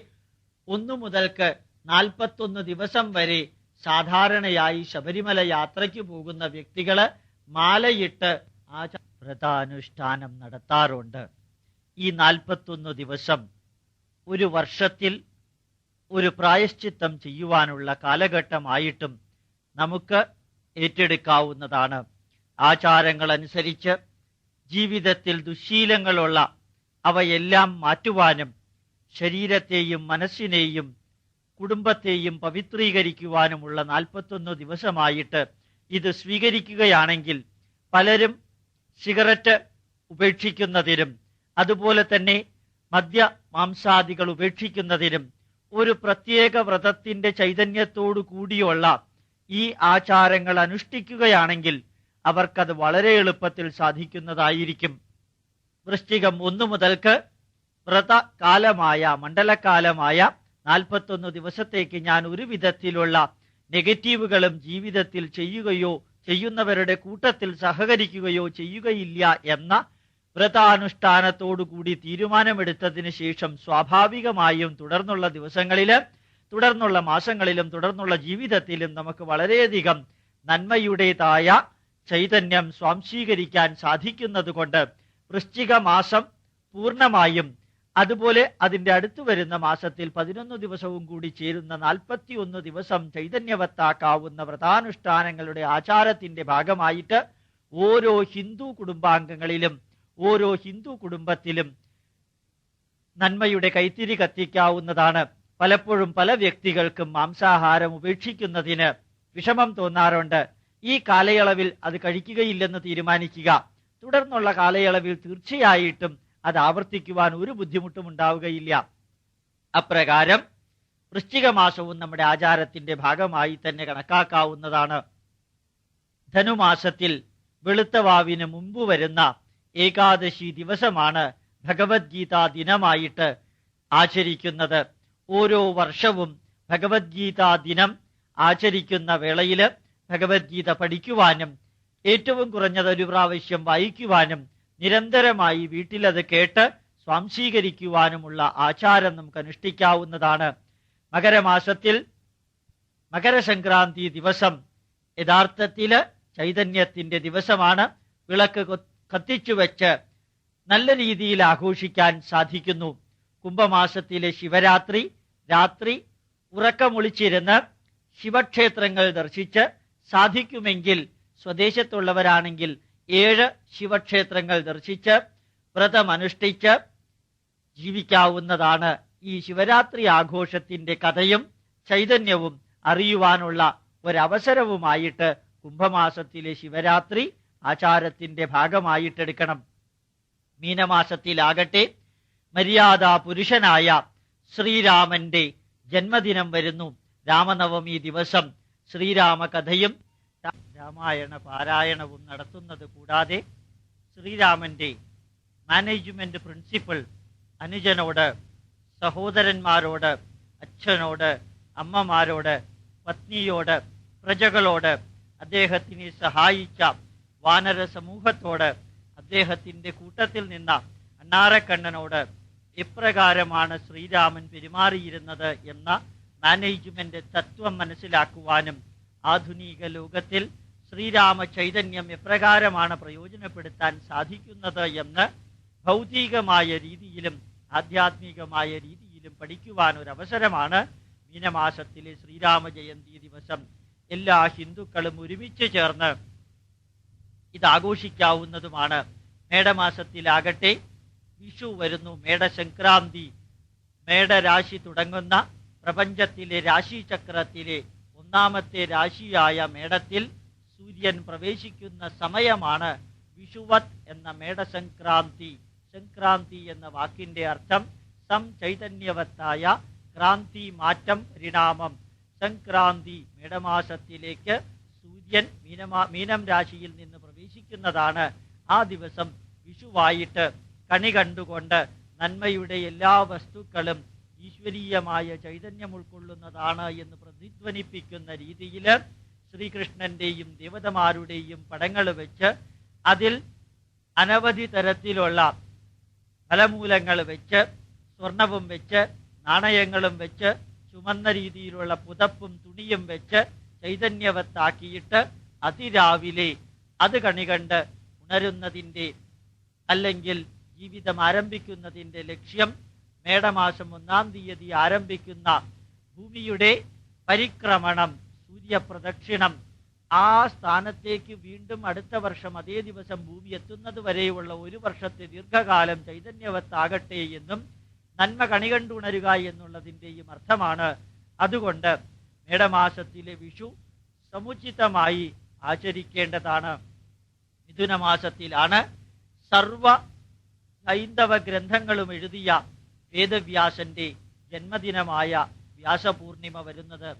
Speaker 2: 1 മുതൽക്ക് 41 ദിവസം വരെ സാധാരണയായി ശബരിമല യാത്രയ്ക്ക് പോകുന്ന വ്യക്തികള് മാലയിട്ട് വ്രതാനുഷ്ഠാനം നടത്താറുണ്ട്. ഈ 41 ദിവസം ഒരു വർഷത്തിൽ ഒരു പ്രായശ്ചിത്തം ചെയ്യുവാനുള്ള കാലഘട്ടമായിട്ടും നമുക്ക് ഏറ്റെടുക്കാവുന്നതാണ്. ആചാരങ്ങൾ അനുസരിച്ച് ജീവിതത്തിൽ ദുശ്ശീലങ്ങളുള്ള അവയെല്ലാം മാറ്റുവാനും ശരീരത്തെയും മനസ്സിനെയും കുടുംബത്തെയും പവിത്രീകരിക്കുവാനുമുള്ള 41 ദിവസമായിട്ട് ഇത് സ്വീകരിക്കുകയാണെങ്കിൽ പലരും സിഗരറ്റ് ഉപേക്ഷിക്കുന്നതിനും അതുപോലെ തന്നെ മദ്യ മാംസാദികൾ ഉപേക്ഷിക്കുന്നതിനും ഒരു പ്രത്യേക വ്രതത്തിന്റെ ചൈതന്യത്തോടു കൂടിയുള്ള ഈ ആചാരങ്ങൾ അനുഷ്ഠിക്കുകയാണെങ്കിൽ അവർക്കത് വളരെ എളുപ്പത്തിൽ സാധിക്കുന്നതായിരിക്കും. വൃശ്ചികം 1 മുതൽക്ക് വ്രതകാലമായ മണ്ഡലകാലമായ 41 ദിവസത്തേക്ക് ഞാൻ ഒരു വിധത്തിലുള്ള നെഗറ്റീവുകളും ജീവിതത്തിൽ ചെയ്യുകയോ ചെയ്യുന്നവരുടെ കൂട്ടത്തിൽ സഹകരിക്കുകയോ ചെയ്യുകയില്ല എന്ന വ്രതാനുഷ്ഠാനത്തോടുകൂടി തീരുമാനമെടുത്തതിന് ശേഷം സ്വാഭാവികമായും തുടർന്നുള്ള ദിവസങ്ങളില്, തുടർന്നുള്ള മാസങ്ങളിലും തുടർന്നുള്ള ജീവിതത്തിലും നമുക്ക് വളരെയധികം നന്മയുടേതായ ചൈതന്യം സ്വാംശീകരിക്കാൻ സാധിക്കുന്നത് കൊണ്ട് വൃശ്ചിക മാസം പൂർണ്ണമായും, അതുപോലെ അതിന്റെ അടുത്തു വരുന്ന മാസത്തിൽ 11 ദിവസവും കൂടി ചേരുന്ന 41 ദിവസം ചൈതന്യവത്താക്കാവുന്ന വ്രതാനുഷ്ഠാനങ്ങളുടെ ആചാരത്തിന്റെ ഭാഗമായിട്ട് ഓരോ ഹിന്ദു കുടുംബാംഗങ്ങളിലും ഓരോ ഹിന്ദു കുടുംബത്തിലും നന്മയുടെ കൈത്തിരി കത്തിക്കാവുന്നതാണ്. പലപ്പോഴും പല വ്യക്തികൾക്കും മാംസാഹാരം ഉപേക്ഷിക്കുന്നതിന് വിഷമം തോന്നാറുണ്ട്. ഈ കാലയളവിൽ അത് കഴിക്കുകയില്ലെന്ന് തീരുമാനിക്കുക. തുടർന്നുള്ള കാലയളവിൽ തീർച്ചയായിട്ടും അത് ആവർത്തിക്കുവാൻ ഒരു ബുദ്ധിമുട്ടും ഉണ്ടാവുകയില്ല. അപ്രകാരം വൃശ്ചിക മാസവും നമ്മുടെ ആചാരത്തിന്റെ ഭാഗമായി തന്നെ കണക്കാക്കാവുന്നതാണ്. ധനുമാസത്തിൽ വെളുത്തവാവിന് മുമ്പ് വരുന്ന ഏകാദശി ദിവസമാണ് ഭഗവത്ഗീതാ ദിനമായിട്ട് ആചരിക്കുന്നത്. ഓരോ വർഷവും ഭഗവത്ഗീതാ ദിനം ആചരിക്കുന്ന വേളയില് ഭഗവത്ഗീത പഠിക്കുവാനും ഏറ്റവും കുറഞ്ഞത് ഒരു പ്രാവശ്യം വായിക്കുവാനും നിരന്തരമായി വീട്ടിലത് കേട്ട് സ്വാംശീകരിക്കുവാനുമുള്ള ആചാരം നമുക്ക് അനുഷ്ഠിക്കാവുന്നതാണ്. മകരമാസത്തിൽ മകരസംക്രാന്തി ദിവസം യഥാർത്ഥത്തില് ചൈതന്യത്തിന്റെ ദിവസമാണ്. വിളക്ക് കത്തിച്ചു വെച്ച് നല്ല രീതിയിൽ ആഘോഷിക്കാൻ സാധിക്കുന്നു. കുംഭമാസത്തിലെ ശിവരാത്രി രാത്രി ഉറക്കമൊളിച്ചിരുന്ന് ശിവക്ഷേത്രങ്ങൾ ദർശിച്ച്, സാധിക്കുമെങ്കിൽ സ്വദേശത്തുള്ളവരാണെങ്കിൽ 7 ശിവക്ഷേത്രങ്ങൾ ദർശിച്ച് വ്രതമനുഷ്ഠിച്ച് ജീവിക്കാവുന്നതാണ്. ഈ ശിവരാത്രി ആഘോഷത്തിന്റെ കഥയും ചൈതന്യവും അറിയുവാനുള്ള ഒരവസരവുമായിട്ട് കുംഭമാസത്തിലെ ശിവരാത്രി ആചാരത്തിന്റെ ഭാഗമായിട്ടെടുക്കണം. മീനമാസത്തിലാകട്ടെ മര്യാദാ പുരുഷനായ ശ്രീരാമന്റെ ജന്മദിനം വരുന്നു. രാമനവമി ദിവസം ശ്രീരാമകഥയും രാമായണ പാരായണവും നടത്തുന്നത് കൂടാതെ ശ്രീരാമന്റെ മാനേജ്മെന്റ് പ്രിൻസിപ്പിൾ അനുജനോട്, സഹോദരന്മാരോട്, അച്ഛനോട്, അമ്മമാരോട്, പത്നിയോട്, പ്രജകളോട്, അദ്ദേഹത്തിനെ സഹായിച്ച വാനര സമൂഹത്തോട്, അദ്ദേഹത്തിന്റെ കൂട്ടത്തിൽ നിന്ന അണ്ണാറക്കണ്ണനോട്, എപ്രകാരമാണ് ശ്രീരാമൻ പെരുമാറിയിരുന്നത് എന്ന മാനേജ്മെന്റ് തത്വം മനസ്സിലാക്കുവാനും ആധുനിക ലോകത്തിൽ ശ്രീരാമ ചൈതന്യം എപ്രകാരമാണ് പ്രയോജനപ്പെടുത്താൻ സാധിക്കുന്നത് എന്ന് ഭൗതികമായ രീതിയിലും ആധ്യാത്മികമായ രീതിയിലും പഠിക്കുവാൻ ഒരു അവസരമാണ് മീനമാസത്തിലെ ശ്രീരാമ ജയന്തി ദിവസം. എല്ലാ ഹിന്ദുക്കളും ഒരുമിച്ച് ചേർന്ന് ഇത് ആഘോഷിക്കാവുന്നതുമാണ്. മേടമാസത്തിലാകട്ടെ വിഷു വരുന്നു, മേടസംക്രാന്തി. മേടരാശി തുടങ്ങുന്ന പ്രപഞ്ചത്തിലെ രാശിചക്രത്തിലെ ഒന്നാമത്തെ രാശിയായ മേടത്തിൽ സൂര്യൻ പ്രവേശിക്കുന്ന സമയമാണ് വിഷുവത് എന്ന മേടസംക്രാന്തി. സംക്രാന്തി എന്ന വാക്കിന്റെ അർത്ഥം ചൈതന്യവത്തായ, ക്രാന്തി മാറ്റം, പരിണാമം. സംക്രാന്തി മേടമാസത്തിലേക്ക് സൂര്യൻ മീനം രാശിയിൽ നിന്ന് പ്രവേശിക്കുന്നതാണ്. ആ ദിവസം വിഷുവായിട്ട് കണി കണ്ടുകൊണ്ട് നന്മയുടെ എല്ലാ വസ്തുക്കളും ഈശ്വരീയമായ ചൈതന്യം ഉൾക്കൊള്ളുന്നതാണ് എന്ന് പ്രതിധ്വനിപ്പിക്കുന്ന രീതിയിൽ ശ്രീകൃഷ്ണന്റെയും ദേവതമാരുടെയും പടങ്ങൾ വെച്ച് അതിൽ അനവധി തരത്തിലുള്ള ഫലമൂലങ്ങൾ വെച്ച്, സ്വർണവും വെച്ച്, നാണയങ്ങളും വെച്ച്, ചുമന്ന രീതിയിലുള്ള പുതപ്പും തുണിയും വെച്ച് ചൈതന്യവത്താക്കിയിട്ട് അതിരാവിലെ അത് കണികണ്ട് ഉണരുന്നതിൻ്റെ അല്ലെങ്കിൽ ജീവിതം ആരംഭിക്കുന്നതിൻ്റെ ലക്ഷ്യം മേടമാസം 1-ാം തീയതി ആരംഭിക്കുന്ന ഭൂമിയുടെ പരിക്രമണം, സൂര്യപ്രദക്ഷിണം, ആ സ്ഥാനത്തേക്ക് വീണ്ടും അടുത്ത വർഷം അതേ ദിവസം ഭൂമി എത്തുന്നത് വരെയുള്ള ഒരു വർഷത്തെ ദീർഘകാലം ചൈതന്യവത്താകട്ടെ എന്നും നന്മ കണികണ്ടുണരുക എന്നുള്ളതിൻ്റെയും അർത്ഥമാണ്. അതുകൊണ്ട് മേടമാസത്തിലെ വിഷു സമുചിതമായി ആചരിക്കേണ്ടതാണ്. മിഥുനമാസത്തിലാണ് സർവ ഹൈന്ദവ ഗ്രന്ഥങ്ങളും എഴുതിയ വേദവ്യാസന്റെ ജന്മദിനമായ വ്യാസപൂർണിമ വരുന്നത്.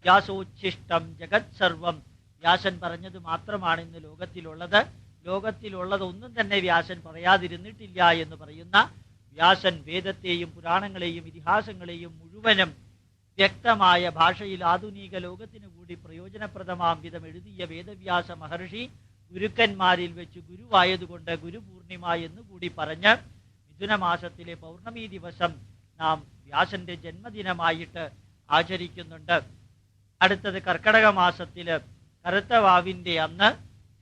Speaker 2: വ്യാസോച്ഛിഷ്ടം ജഗത് സർവം, വ്യാസൻ പറഞ്ഞത് മാത്രമാണ് ഇന്ന് ലോകത്തിലുള്ളത്. ലോകത്തിലുള്ളത് ഒന്നും തന്നെ വ്യാസൻ പറയാതിരുന്നിട്ടില്ല എന്ന് പറയുന്ന വ്യാസൻ വേദത്തെയും പുരാണങ്ങളെയും ഇതിഹാസങ്ങളെയും മുഴുവനും വ്യക്തമായ ഭാഷയിൽ ആധുനിക ലോകത്തിന് കൂടി പ്രയോജനപ്രദമാം വിധം എഴുതിയ വേദവ്യാസ മഹർഷി ഗുരുക്കന്മാരിൽ വെച്ച് ഗുരുവായതുകൊണ്ട് ഗുരുപൂർണിമ എന്നുകൂടി പറഞ്ഞ് മിഥുനമാസത്തിലെ പൗർണമി ദിവസം നാം വ്യാസന്റെ ജന്മദിനമായിട്ട് ആചരിക്കുന്നുണ്ട്. അടുത്തത് കർക്കടക മാസത്തില് കറുത്ത വാവിന്റെ അന്ന്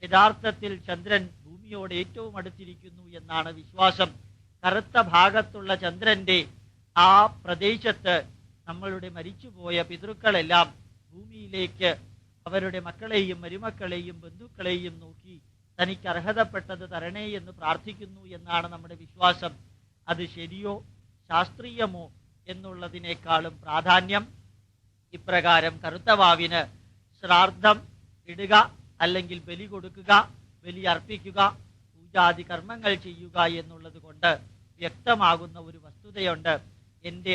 Speaker 2: യഥാർത്ഥത്തിൽ ചന്ദ്രൻ ഭൂമിയോട് ഏറ്റവും അടുത്തിരിക്കുന്നു എന്നാണ് വിശ്വാസം. കറുത്ത ഭാഗത്തുള്ള ചന്ദ്രന്റെ ആ പ്രദേശത്ത് നമ്മളുടെ മരിച്ചുപോയ പിതൃക്കളെല്ലാം ഭൂമിയിലേക്ക് അവരുടെ മക്കളെയും മരുമക്കളെയും ബന്ധുക്കളെയും നോക്കി തനിക്ക് അർഹതപ്പെട്ടത് തരണേ എന്ന് പ്രാർത്ഥിക്കുന്നു എന്നാണ് നമ്മുടെ വിശ്വാസം. അത് ശരിയോ ശാസ്ത്രീയമോ എന്നുള്ളതിനേക്കാളും പ്രാധാന്യം ഇപ്രകാരം കറുത്തവാവിന് ശ്രാദ്ധം ഇടുക, അല്ലെങ്കിൽ ബലി കൊടുക്കുക, ബലി അർപ്പിക്കുക, പൂജാതി കർമ്മങ്ങൾ ചെയ്യുക എന്നുള്ളത് കൊണ്ട് വ്യക്തമാകുന്ന ഒരു വസ്തുതയുണ്ട്. എൻ്റെ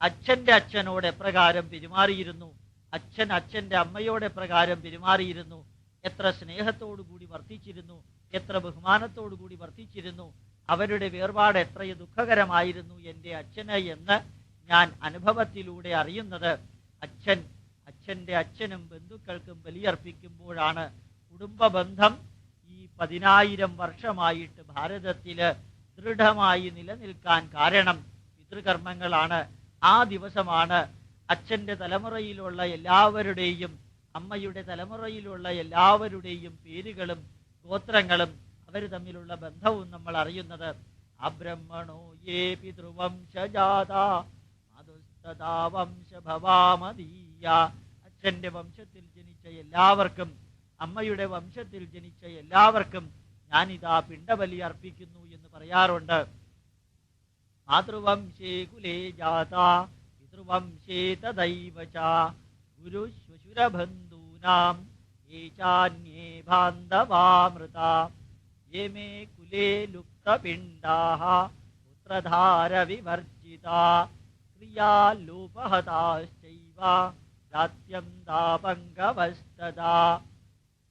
Speaker 2: അച്ഛൻ്റെ അച്ഛനോട് എപ്രകാരം പെരുമാറിയിരുന്നു, അച്ഛൻ അച്ഛൻ്റെ അമ്മയോട് എപ്രകാരം പെരുമാറിയിരുന്നു, എത്ര സ്നേഹത്തോടുകൂടി വർത്തിച്ചിരുന്നു, എത്ര ബഹുമാനത്തോടുകൂടി വർത്തിച്ചിരുന്നു, അവരുടെ വേർപാട് എത്ര ദുഃഖകരമായിരുന്നു എൻ്റെ അച്ഛന് എന്ന് ഞാൻ അനുഭവത്തിലൂടെ അറിയുന്നത് അച്ഛൻ്റെ അച്ഛനും ബന്ധുക്കൾക്കും ബലിയർപ്പിക്കുമ്പോഴാണ്. കുടുംബ ബന്ധം ഈ 10,000 വർഷമായിട്ട് ഭാരതത്തില് ദൃഢമായി നിലനിൽക്കാൻ കാരണം പിതൃകർമ്മങ്ങളാണ്. ആ ദിവസമാണ് അച്ഛൻ്റെ തലമുറയിലുള്ള എല്ലാവരുടെയും അമ്മയുടെ തലമുറയിലുള്ള എല്ലാവരുടെയും പേരുകളും ഗോത്രങ്ങളും അവർ തമ്മിലുള്ള ബന്ധവും നമ്മൾ അറിയുന്നത്. അബ്രഹ്മണോ യേ പിതൃവംശജാത മധുസ്തദാ വംശഭവാമദീയ. അച്ഛൻ്റെ വംശത്തിൽ ജനിച്ച എല്ലാവർക്കും അമ്മയുടെ വംശത്തിൽ ജനിച്ച എല്ലാവർക്കും ഞാനിതാ പിണ്ടബലി അർപ്പിക്കുന്നു എന്ന് പറയാറുണ്ട്. മാതൃവംശേ കുലേ ജാത പിതൃവംശേ തദൈവ ച ഗുരുശ്വശുരബന്ധൂനാം യേ ചാന്യേ ബാന്ധവാമൃതാ യേ മേ കുലേ ലുപ്തപിണ്ഡാഃ പുത്രധാരവിവർജിതാ ക്രിയാലോപഹതാശ്ചൈവ ജാത്യം ദാപംഗവസ്തദാ.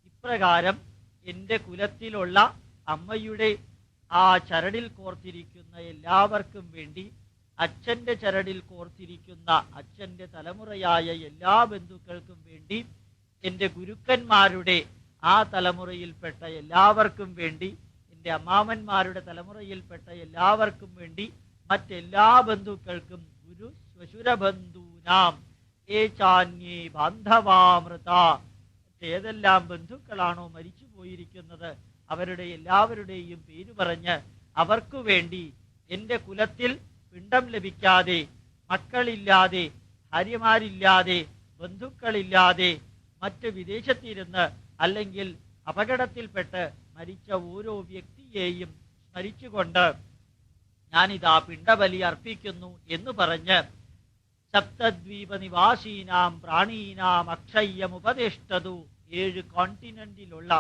Speaker 2: ഇപ്രകാരം എൻ്റെ കുലത്തിലുള്ള അമ്മയുടെ ആ ചരടിൽ കോർത്തിരിക്കുന്ന എല്ലാവർക്കും വേണ്ടി, അച്ഛൻ്റെ ചരടിൽ കോർത്തിരിക്കുന്ന അച്ഛൻ്റെ തലമുറയായ എല്ലാ ബന്ധുക്കൾക്കും വേണ്ടി, എൻ്റെ ഗുരുക്കന്മാരുടെ ആ തലമുറയിൽപ്പെട്ട എല്ലാവർക്കും വേണ്ടി, എൻ്റെ അമ്മാമന്മാരുടെ തലമുറയിൽപ്പെട്ട എല്ലാവർക്കും വേണ്ടി, മറ്റെല്ലാ ബന്ധുക്കൾക്കും ഗുരു ശ്വശുരബന്ധൂനാം ഏചാന്യേ ബാന്ധവാമൃത. ഏതെല്ലാം ബന്ധുക്കളാണോ മരിച്ചു പോയിരിക്കുന്നത് അവരുടെ എല്ലാവരുടെയും പേര് പറഞ്ഞ് അവർക്കു വേണ്ടി എന്റെ കുലത്തിൽ പിണ്ടം ലഭിക്കാതെ, മക്കളില്ലാതെ, ഭാര്യമാരില്ലാതെ, ബന്ധുക്കളില്ലാതെ, മറ്റ് വിദേശത്തിരുന്ന് അല്ലെങ്കിൽ അപകടത്തിൽപ്പെട്ട് മരിച്ച ഓരോ വ്യക്തിയെയും സ്മരിച്ചുകൊണ്ട് ഞാനിതാ പിണ്ടബലി അർപ്പിക്കുന്നു എന്ന് പറഞ്ഞ് സപ്തദ്വീപ നിവാസീനാം പ്രാണീനാം അക്ഷയ്യമുപദേഷ്ടതു. 7 കോണ്ടിനെന്റിലുള്ള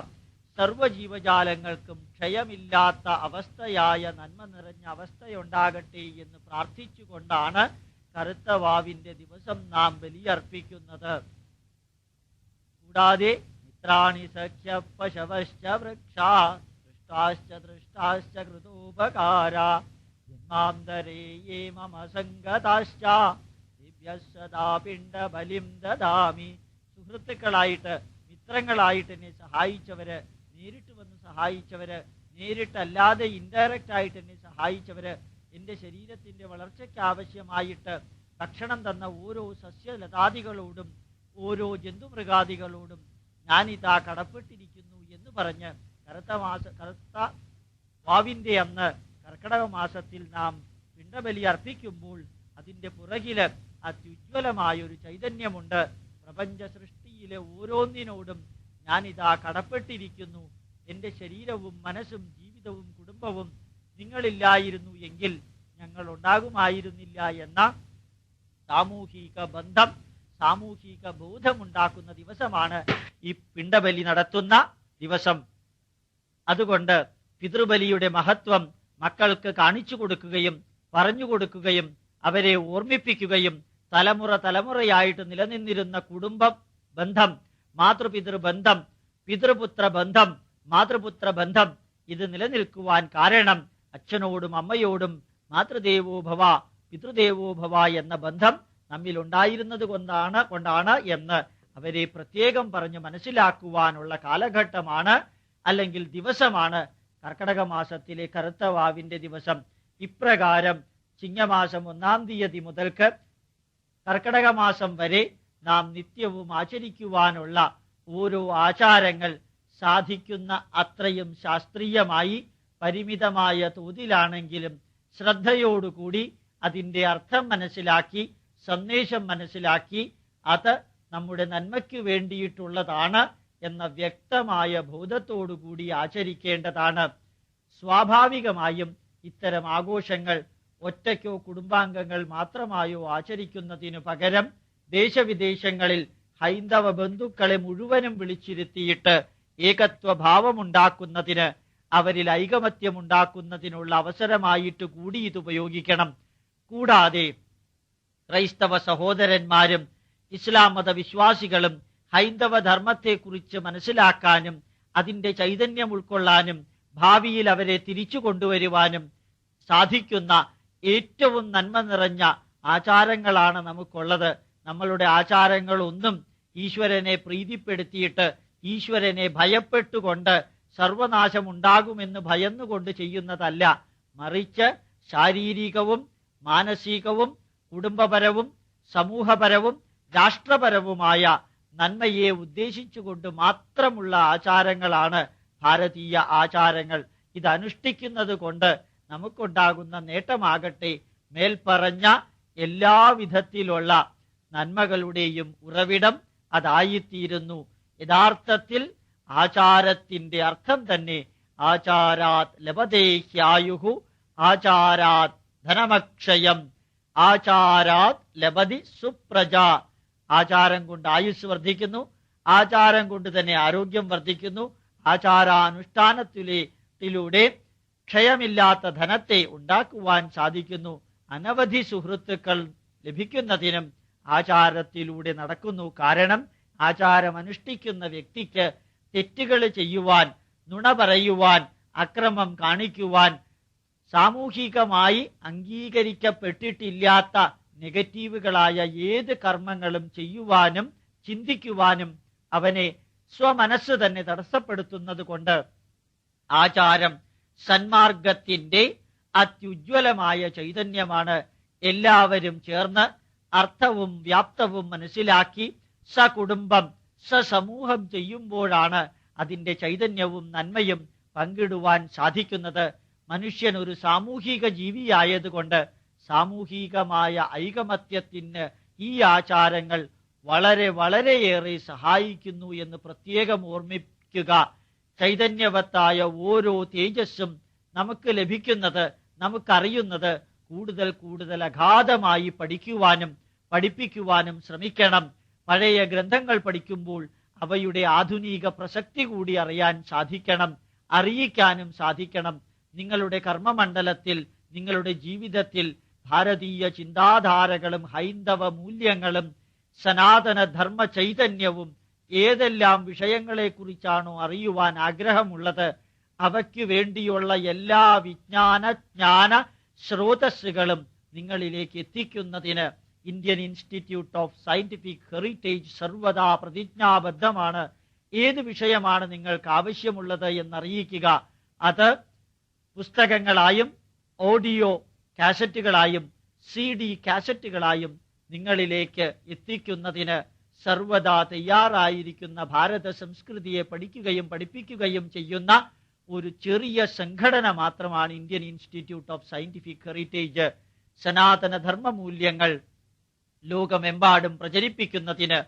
Speaker 2: സർവജീവജാലങ്ങൾക്കും ക്ഷയമില്ലാത്ത അവസ്ഥയായ നന്മ നിറഞ്ഞ അവസ്ഥയുണ്ടാകട്ടെ എന്ന് പ്രാർത്ഥിച്ചുകൊണ്ടാണ് കറുത്ത വാവിന്റെ ദിവസം നാം ബലിയർപ്പിക്കുന്നത്. കൂടാതെ മിത്രാണി സഖ്യ പശവശ്ച വൃക്ഷാ ദൃഷ്ടാശ്ച ദൃഷ്ടാശ്ച കൃതോപകാര ജന്മാന്തരേ യേ മമ സംഗതാശ്ച ദിവ്യസദാ പിണ്ടബലിം ദദാമി. സുഹൃത്തുക്കളായിട്ട്, മിത്രങ്ങളായിട്ട് എന്നെ സഹായിച്ചവര്, നേരിട്ട് വന്ന് സഹായിച്ചവര്, നേരിട്ടല്ലാതെ ഇൻഡയറക്റ്റ് ആയിട്ട് എന്നെ സഹായിച്ചവര്, എന്റെ ശരീരത്തിന്റെ വളർച്ചയ്ക്ക് ആവശ്യമായിട്ട് ഭക്ഷണം തന്ന ഓരോ സസ്യലതാദികളോടും ഓരോ ജന്തുമൃഗാദികളോടും ഞാനിതാ കടപ്പെട്ടിരിക്കുന്നു എന്ന് പറഞ്ഞ് കറുത്ത വാവിന്റെ അന്ന് കർക്കിടക മാസത്തിൽ നാം പിണ്ടബലി അർപ്പിക്കുമ്പോൾ അതിന്റെ പുറകില് അത്യുജ്വലമായൊരു ചൈതന്യമുണ്ട്. പ്രപഞ്ച സൃഷ്ടിയിലെ ഓരോന്നിനോടും ഞാനിതാ കടപ്പെട്ടിരിക്കുന്നു. എന്റെ ശരീരവും മനസ്സും ജീവിതവും കുടുംബവും നിങ്ങളില്ലായിരുന്നു എങ്കിൽ ഞങ്ങൾ ഉണ്ടാകുമായിരുന്നില്ല എന്ന സാമൂഹിക ബന്ധം, സാമൂഹിക ബോധമുണ്ടാക്കുന്ന ദിവസമാണ് ഈ പിണ്ടബലി നടത്തുന്ന ദിവസം. അതുകൊണ്ട് പിതൃബലിയുടെ മഹത്വം മക്കൾക്ക് കാണിച്ചു കൊടുക്കുകയും പറഞ്ഞു കൊടുക്കുകയും അവരെ ഓർമ്മിപ്പിക്കുകയും തലമുറ തലമുറയായിട്ട് നിലനിന്നിരുന്ന കുടുംബ ബന്ധം, മാതൃപിതൃബന്ധം, പിതൃപുത്ര ബന്ധം, മാതൃപുത്ര ബന്ധം ഇത് നിലനിൽക്കുവാൻ കാരണം അച്ഛനോടും അമ്മയോടും മാതൃദേവോ ഭവ പിതൃദേവോ ഭവ എന്ന ബന്ധം നമ്മിൽ ഉണ്ടായിരുന്നത് കൊണ്ടാണ് എന്ന് അവരെ പ്രത്യേകം പറഞ്ഞ് മനസ്സിലാക്കുവാനുള്ള കാലഘട്ടമാണ്, അല്ലെങ്കിൽ ദിവസമാണ് കർക്കടക മാസത്തിലെ കറുത്ത വാവിന്റെ ദിവസം. ഇപ്രകാരം ചിങ്ങമാസം 1-ാം തീയതി മുതൽക്ക് കർക്കടക മാസം വരെ നാം നിത്യവും ആചരിക്കുവാനുള്ള ഓരോ ആചാരങ്ങൾ സാധിക്കുന്ന അത്രയും ശാസ്ത്രീയമായി പരിമിതമായ തോതിലാണെങ്കിലും ശ്രദ്ധയോടുകൂടി അതിൻ്റെ അർത്ഥം മനസ്സിലാക്കി, സന്ദേശം മനസ്സിലാക്കി, അത് നമ്മുടെ നന്മയ്ക്ക് വേണ്ടിയിട്ടുള്ളതാണ് എന്ന വ്യക്തമായ ബോധത്തോടുകൂടി ആചരിക്കേണ്ടതാണ്. സ്വാഭാവികമായും ഇത്തരം ആഘോഷങ്ങൾ ഒറ്റയ്ക്കോ കുടുംബാംഗങ്ങൾ മാത്രമായോ ആചരിക്കുന്നതിനു പകരം ദേശവിദേശങ്ങളിൽ ഹൈന്ദവ ബന്ധുക്കളെ മുഴുവനും വിളിച്ചിരുത്തിയിട്ട് ഏകത്വഭാവമുണ്ടാക്കുന്നതിന്, അവരിൽ ഐകമത്യമുണ്ടാക്കുന്നതിനുള്ള അവസരമായിട്ട് കൂടി ഇത് ഉപയോഗിക്കണം. കൂടാതെ ക്രൈസ്തവ സഹോദരന്മാരും ഇസ്ലാം മതവിശ്വാസികളും ഹൈന്ദവ ധർമ്മത്തെക്കുറിച്ച് മനസ്സിലാക്കാനും അതിൻ്റെ ചൈതന്യം ഉൾക്കൊള്ളാനും ഭാവിയിൽ അവരെ തിരിച്ചു കൊണ്ടുവരുവാനും സാധിക്കുന്ന ഏറ്റവും നന്മ നിറഞ്ഞ ആചാരങ്ങളാണ് നമുക്കുള്ളത്. നമ്മളുടെ ആചാരങ്ങളൊന്നും ഈശ്വരനെ പ്രീതിപ്പെടുത്തിയിട്ട് ഈശ്വരനെ ഭയപ്പെട്ടുകൊണ്ട് സർവനാശമുണ്ടാകുമെന്ന് ഭയന്നുകൊണ്ട് ചെയ്യുന്നതല്ല. മറിച്ച് ശാരീരികവും മാനസികവും കുടുംബപരവും സമൂഹപരവും രാഷ്ട്രപരവുമായ നന്മയെ ഉദ്ദേശിച്ചുകൊണ്ട് മാത്രമുള്ള ആചാരങ്ങളാണ് ഭാരതീയ ആചാരങ്ങൾ. ഇത് അനുഷ്ഠിക്കുന്നത് കൊണ്ട് നമുക്കുണ്ടാകുന്ന നേട്ടമാകട്ടെ മേൽപ്പറഞ്ഞ എല്ലാവിധത്തിലുള്ള നന്മകളുടെയും ഉറവിടം അതായിത്തീരുന്നു. യഥാർത്ഥത്തിൽ ആചാരത്തിന്റെ അർത്ഥം തന്നെ ആചാരാത് ലഭതേഹ്യായുഹു ആചാരാത് ധനമക്ഷയം ആചാരാത് ലഭതി സുപ്രജ. ആചാരം കൊണ്ട് ആയുസ് വർദ്ധിക്കുന്നു, ആചാരം കൊണ്ട് തന്നെ ആരോഗ്യം വർദ്ധിക്കുന്നു. ആചാരാനുഷ്ഠാനത്തിലൂടെ ക്ഷയമില്ലാത്ത ധനത്തെ ഉണ്ടാക്കുവാൻ സാധിക്കുന്നു. അനവധി സുഹൃത്തുക്കൾ ലഭിക്കുന്നതിനും ആചാരത്തിലൂടെ നടക്കുന്നു. കാരണം ആചാരം അനുഷ്ഠിക്കുന്ന വ്യക്തിക്ക് തെറ്റുകൾ ചെയ്യുവാൻ, നുണ പറയുവാൻ, അക്രമം കാണിക്കുവാൻ, സാമൂഹികമായി അംഗീകരിക്കപ്പെട്ടിട്ടില്ലാത്ത നെഗറ്റീവുകളായ ഏത് കർമ്മങ്ങളും ചെയ്യുവാനും ചിന്തിക്കുവാനും അവനെ സ്വമനസ്സ് തന്നെ തടസ്സപ്പെടുത്തുന്നത് കൊണ്ട് ആചാരം സന്മാർഗത്തിന്റെ അത്യുജ്വലമായ ചൈതന്യമാണ്. എല്ലാവരും ചേർന്ന് അർത്ഥവും വ്യാപ്തവും മനസ്സിലാക്കി സകുടുംബം സസമൂഹം ചെയ്യുമ്പോഴാണ് അതിന്റെ ചൈതന്യവും നന്മയും പങ്കിടുവാൻ സാധിക്കുന്നത്. മനുഷ്യൻ ഒരു സാമൂഹിക ജീവിയായതുകൊണ്ട് സാമൂഹികമായ ഐകമത്യത്തിന് ഈ ആചാരങ്ങൾ വളരെ വളരെയേറെ സഹായിക്കുന്നു എന്ന് പ്രത്യേകം ഓർമ്മിക്കുക. ചൈതന്യവത്തായ ഓരോ തേജസ്സും നമുക്ക് ലഭിക്കുന്നത്, നമുക്കറിയുന്നത് കൂടുതൽ കൂടുതൽ അഗാധമായി പഠിക്കുവാനും പഠിപ്പിക്കുവാനും ശ്രമിക്കണം. പഴയ ഗ്രന്ഥങ്ങൾ പഠിക്കുമ്പോൾ അവയുടെ ആധുനിക പ്രസക്തി കൂടി അറിയാൻ സാധിക്കണം, അറിയിക്കാനും സാധിക്കണം. നിങ്ങളുടെ കർമ്മമണ്ഡലത്തിൽ, നിങ്ങളുടെ ജീവിതത്തിൽ ഭാരതീയ ചിന്താധാരകളും ഹൈന്ദവ മൂല്യങ്ങളും സനാതന ധർമ്മ ചൈതന്യവും ഏതെല്ലാം വിഷയങ്ങളെക്കുറിച്ചാണോ അറിയുവാൻ ആഗ്രഹമുള്ളത് അവയ്ക്ക് വേണ്ടിയുള്ള എല്ലാ ജ്ഞാന സ്രോതസ്സുകളും നിങ്ങളിലേക്ക് എത്തിക്കുന്നതിന് Indian Institute of Scientific Heritage സർവദാ പ്രതിജ്ഞാബദ്ധമാണ്. ഏത് വിഷയമാണ് നിങ്ങൾക്ക് ആവശ്യമുള്ളത് എന്നറിയിക്കുക. അത് പുസ്തകങ്ങളായും ഓഡിയോ കാസറ്റുകളായും CD കാസറ്റുകളായും നിങ്ങളിലേക്ക് എത്തിക്കുന്നതിന് സർവദാ തയ്യാറായിരിക്കുന്ന ഭാരത സംസ്കൃതിയെ പഠിക്കുകയും പഠിപ്പിക്കുകയും ചെയ്യുന്ന ഒരു ചെറിയ സംഘടന മാത്രമാണ് Indian Institute of Scientific heritage. സനാതന ധർമ്മമൂല്യങ്ങൾ ലോകമെമ്പാടും പ്രചരിപ്പിക്കുന്നതിന്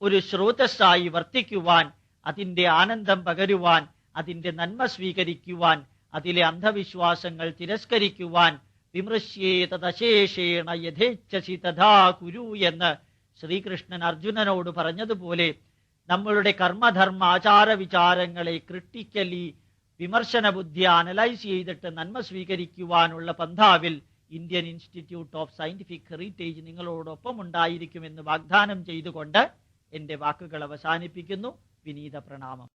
Speaker 2: ഒരു സ്രോതസ്സായി വർത്തിക്കുവാൻ, അതിന്റെ ആനന്ദം പകരുവാൻ, അതിന്റെ നന്മ സ്വീകരിക്കുവാൻ, അതിലെ അന്ധവിശ്വാസങ്ങൾ തിരസ്കരിക്കുവാൻ, വിമൃശ്യേതദശേഷേണ യഥേച്ഛസി തഥാ കുരു എന്ന് ശ്രീകൃഷ്ണൻ അർജുനനോട് പറഞ്ഞതുപോലെ നമ്മളുടെ കർമ്മധർമ്മ ആചാര വിചാരങ്ങളെ ക്രിട്ടിക്കലി വിമർശന ബുദ്ധി അനലൈസ് ചെയ്തിട്ട് നന്മ സ്വീകരിക്കുവാനുള്ള പന്ഥാവിൽ Indian Institute of Scientific Heritage നിങ്ങളോടൊപ്പം ഉണ്ടായിരിക്കുമെന്ന് വാഗ്ദാനം ചെയ്തുകൊണ്ട് എന്റെ വാക്കുകൾ അവസാനിപ്പിക്കുന്നു. വിനീത പ്രണാമം.